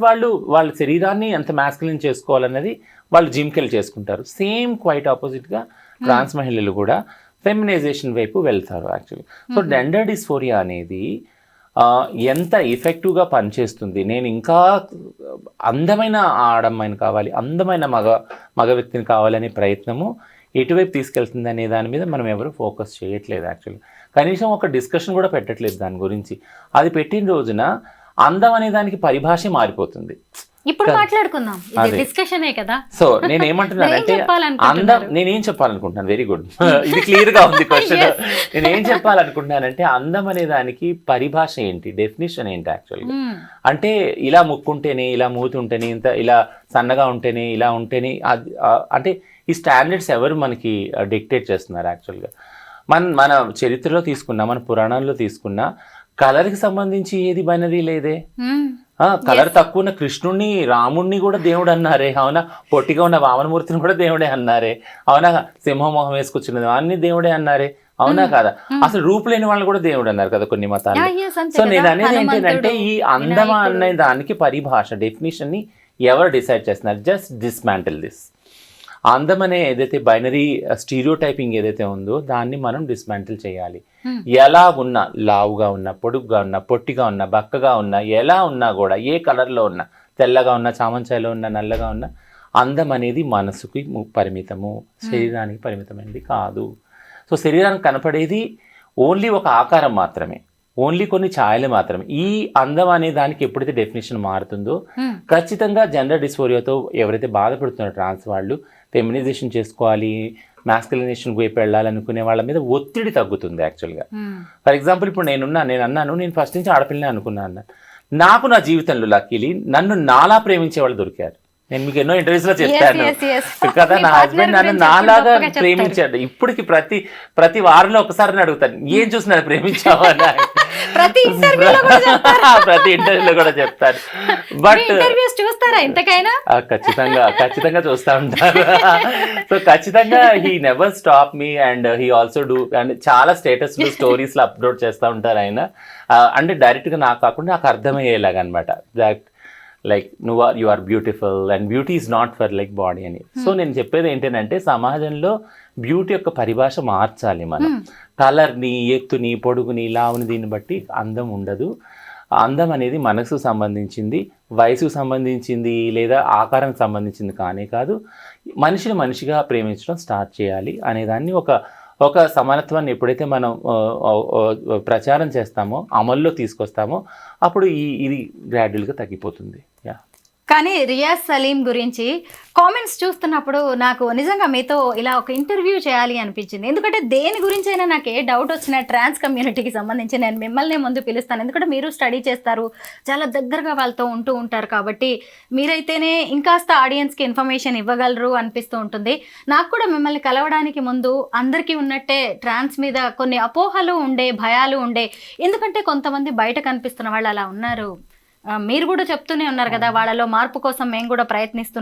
వాళ్ళ శరీరాన్ని ఎంత మ్యాస్కులైన్ చేసుకోవాలన్నది వాళ్ళు జిమ్కి వెళ్ళి చేసుకుంటారు. సేమ్ క్వైట్ ఆపోజిట్గా ట్రాన్స్ మహిళలు కూడా ఫెమినైజేషన్ వైపు వెళ్తారు యాక్చువల్లీ. సో జెండర్ డిస్ఫోరియా అనేది ఎంత ఎఫెక్టివ్గా పనిచేస్తుంది, నేను ఇంకా అందమైన ఆడమ్మాయిని కావాలి, అందమైన మగ వ్యక్తిని కావాలనే ప్రయత్నము ఎటువైపు తీసుకెళ్తుంది అనే దాని మీద మనం ఎవరు ఫోకస్ చేయట్లేదు యాక్చువల్లీ. కనీసం ఒక డిస్కషన్ కూడా పెట్టట్లేదు దాని గురించి. అది పెట్టిన రోజున అందం అనే దానికి పరిభాష మారిపోతుంది. ఇప్పుడు మాట్లాడుకుందాం, డిస్కషనే కదా. సో నేనేమంటున్నానంటే అందం, నేనేం చెప్పాలనుకుంటున్నాను, వెరీ గుడ్, ఇది క్లియర్గా ఉంది క్వశ్చన్. నేనేం చెప్పాలనుకుంటున్నానంటే అందం అనే దానికి పరిభాష ఏంటి, డెఫినేషన్ ఏంటి యాక్చువల్గా. అంటే ఇలా ముక్కుంటేనే, ఇలా మూతుంటేనే, ఇంత ఇలా సన్నగా ఉంటేనే, ఇలా ఉంటేనే, అంటే ఈ స్టాండర్డ్స్ ఎవరు మనకి డిక్టేట్ చేస్తున్నారు యాక్చువల్గా. మన చరిత్రలో తీసుకున్నా, మన పురాణాల్లో తీసుకున్నా కలర్కి సంబంధించి ఏది బైనరీ లేదే. కలర్ తక్కువ ఉన్న కృష్ణుడిని, రాముడిని కూడా దేవుడు అన్నారే, అవునా. పొట్టిగా ఉన్న వామనమూర్తిని కూడా దేవుడే అన్నారే, అవునా. సింహమోహం వేసుకొచ్చినది అన్ని దేవుడే అన్నారే, అవునా కాదా. అసలు రూపు లేని వాళ్ళని కూడా దేవుడు అన్నారు కదా కొన్ని మతాలు. సో నేను అనేది ఏంటంటే ఈ అందమా అనే దానికి పరిభాష, డెఫినేషన్ ని ఎవరు డిసైడ్ చేస్తున్నారు? Just dismantle this. అందం అనే ఏదైతే బైనరీ స్టీరియోటైపింగ్ ఏదైతే ఉందో దాన్ని మనం డిస్మాంటిల్ చేయాలి. ఎలా ఉన్నా, లావుగా ఉన్నా, పొడుగ్గా ఉన్నా, పొట్టిగా ఉన్నా, బక్కగా ఉన్నా, ఎలా ఉన్నా కూడా, ఏ కలర్లో ఉన్నా, తెల్లగా ఉన్నా, చామంచాయలో ఉన్నా, నల్లగా ఉన్నా, అందం అనేది మనసుకి పరిమితము, శరీరానికి పరిమితమైనది కాదు. సో శరీరానికి కనపడేది ఓన్లీ ఒక ఆకారం మాత్రమే, ఓన్లీ కొన్ని ఛాయలు మాత్రమే. ఈ అందం అనే దానికి ఎప్పుడైతే డెఫినేషన్ మారుతుందో ఖచ్చితంగా జెండర్ డిస్ఫోరియాతో ఎవరైతే బాధపడుతున్నారో ట్రాన్స్ వాళ్ళు, ఫెమినైజేషన్ చేసుకోవాలి, మ్యాస్కులినేషన్ వైపు వెళ్ళాలనుకునే వాళ్ళ మీద ఒత్తిడి తగ్గుతుంది యాక్చువల్గా. ఫర్ ఎగ్జాంపుల్ ఇప్పుడు నేను అన్నాను, నేను ఫస్ట్ నుంచి ఆడపిల్లనే అనుకున్నాను. నాకు నా జీవితంలో లక్కీలీ నన్ను నాలా ప్రేమించే వాళ్ళు దొరికారు. నేను మీకు ఎన్నో ఇంటర్వ్యూస్లో చెప్పాను కదా, నా హస్బెండ్ నన్ను నాలాగా ప్రేమించాడు. ఇప్పటికి ప్రతి వారంలో ఒకసారి అడుగుతాను, ఏం చూసినారు ప్రేమించావా అని. ప్రతి ఇంటర్వ్యూలో కూడా చెప్తారు. బట్ ఖచ్చితంగా చూస్తూ ఉంటారు. సో ఖచ్చితంగా he never stop me and he also do, and చాలా స్టేటస్లు, స్టోరీస్లో అప్లోడ్ చేస్తూ ఉంటారు ఆయన. అంటే డైరెక్ట్గా నాకు కాకుండా నాకు అర్థమయ్యేలాగా అనమాట. That like you are beautiful and beauty is not for like body అని. సో నేను చెప్పేది ఏంటంటే సమాజంలో బ్యూటీ యొక్క పరిభాష మార్చాలి మనం. కలర్ని, ఎత్తుని, పొడుగుని, లావుని దీన్ని బట్టి అందం ఉండదు. అందం అనేది మనసుకు సంబంధించింది, వయసుకు సంబంధించింది, లేదా ఆకారానికి సంబంధించింది కానే కాదు. మనిషిని మనిషిగా ప్రేమించడం స్టార్ట్ చేయాలి అనేదాన్ని ఒక సమానత్వాన్ని ఎప్పుడైతే మనం ప్రచారం చేస్తామో, అమల్లో తీసుకొస్తామో, అప్పుడు ఇది గ్రాడ్యువల్గా తగ్గిపోతుంది. యా. కానీ రియాజ్ సలీం గురించి కామెంట్స్ చూస్తున్నప్పుడు నాకు నిజంగా మీతో ఇలా ఒక ఇంటర్వ్యూ చేయాలి అనిపించింది. ఎందుకంటే దేని గురించైనా నాకు ఏ డౌట్ వచ్చినా ట్రాన్స్ కమ్యూనిటీకి సంబంధించి నేను మిమ్మల్ని ముందు పిలుస్తాను. ఎందుకంటే మీరు స్టడీ చేస్తారు, చాలా దగ్గరగా వాళ్ళతో ఉంటూ ఉంటారు, కాబట్టి మీరైతేనే ఇంకాస్త ఆడియన్స్కి ఇన్ఫర్మేషన్ ఇవ్వగలరు అనిపిస్తూ ఉంటుంది. నాకు కూడా మిమ్మల్ని కలవడానికి ముందు అందరికీ ఉన్నట్టే ట్రాన్స్ మీద కొన్ని అపోహలు ఉండే, భయాలు ఉండే. ఎందుకంటే కొంతమంది బయట కనిపిస్తున్న వాళ్ళు అలా ఉన్నారు. మీరు కూడా చెప్తూనే ఉన్నారు కదా, వాళ్ళలో మార్పు కోసం మేము కూడా ప్రయత్నిస్తున్నాం.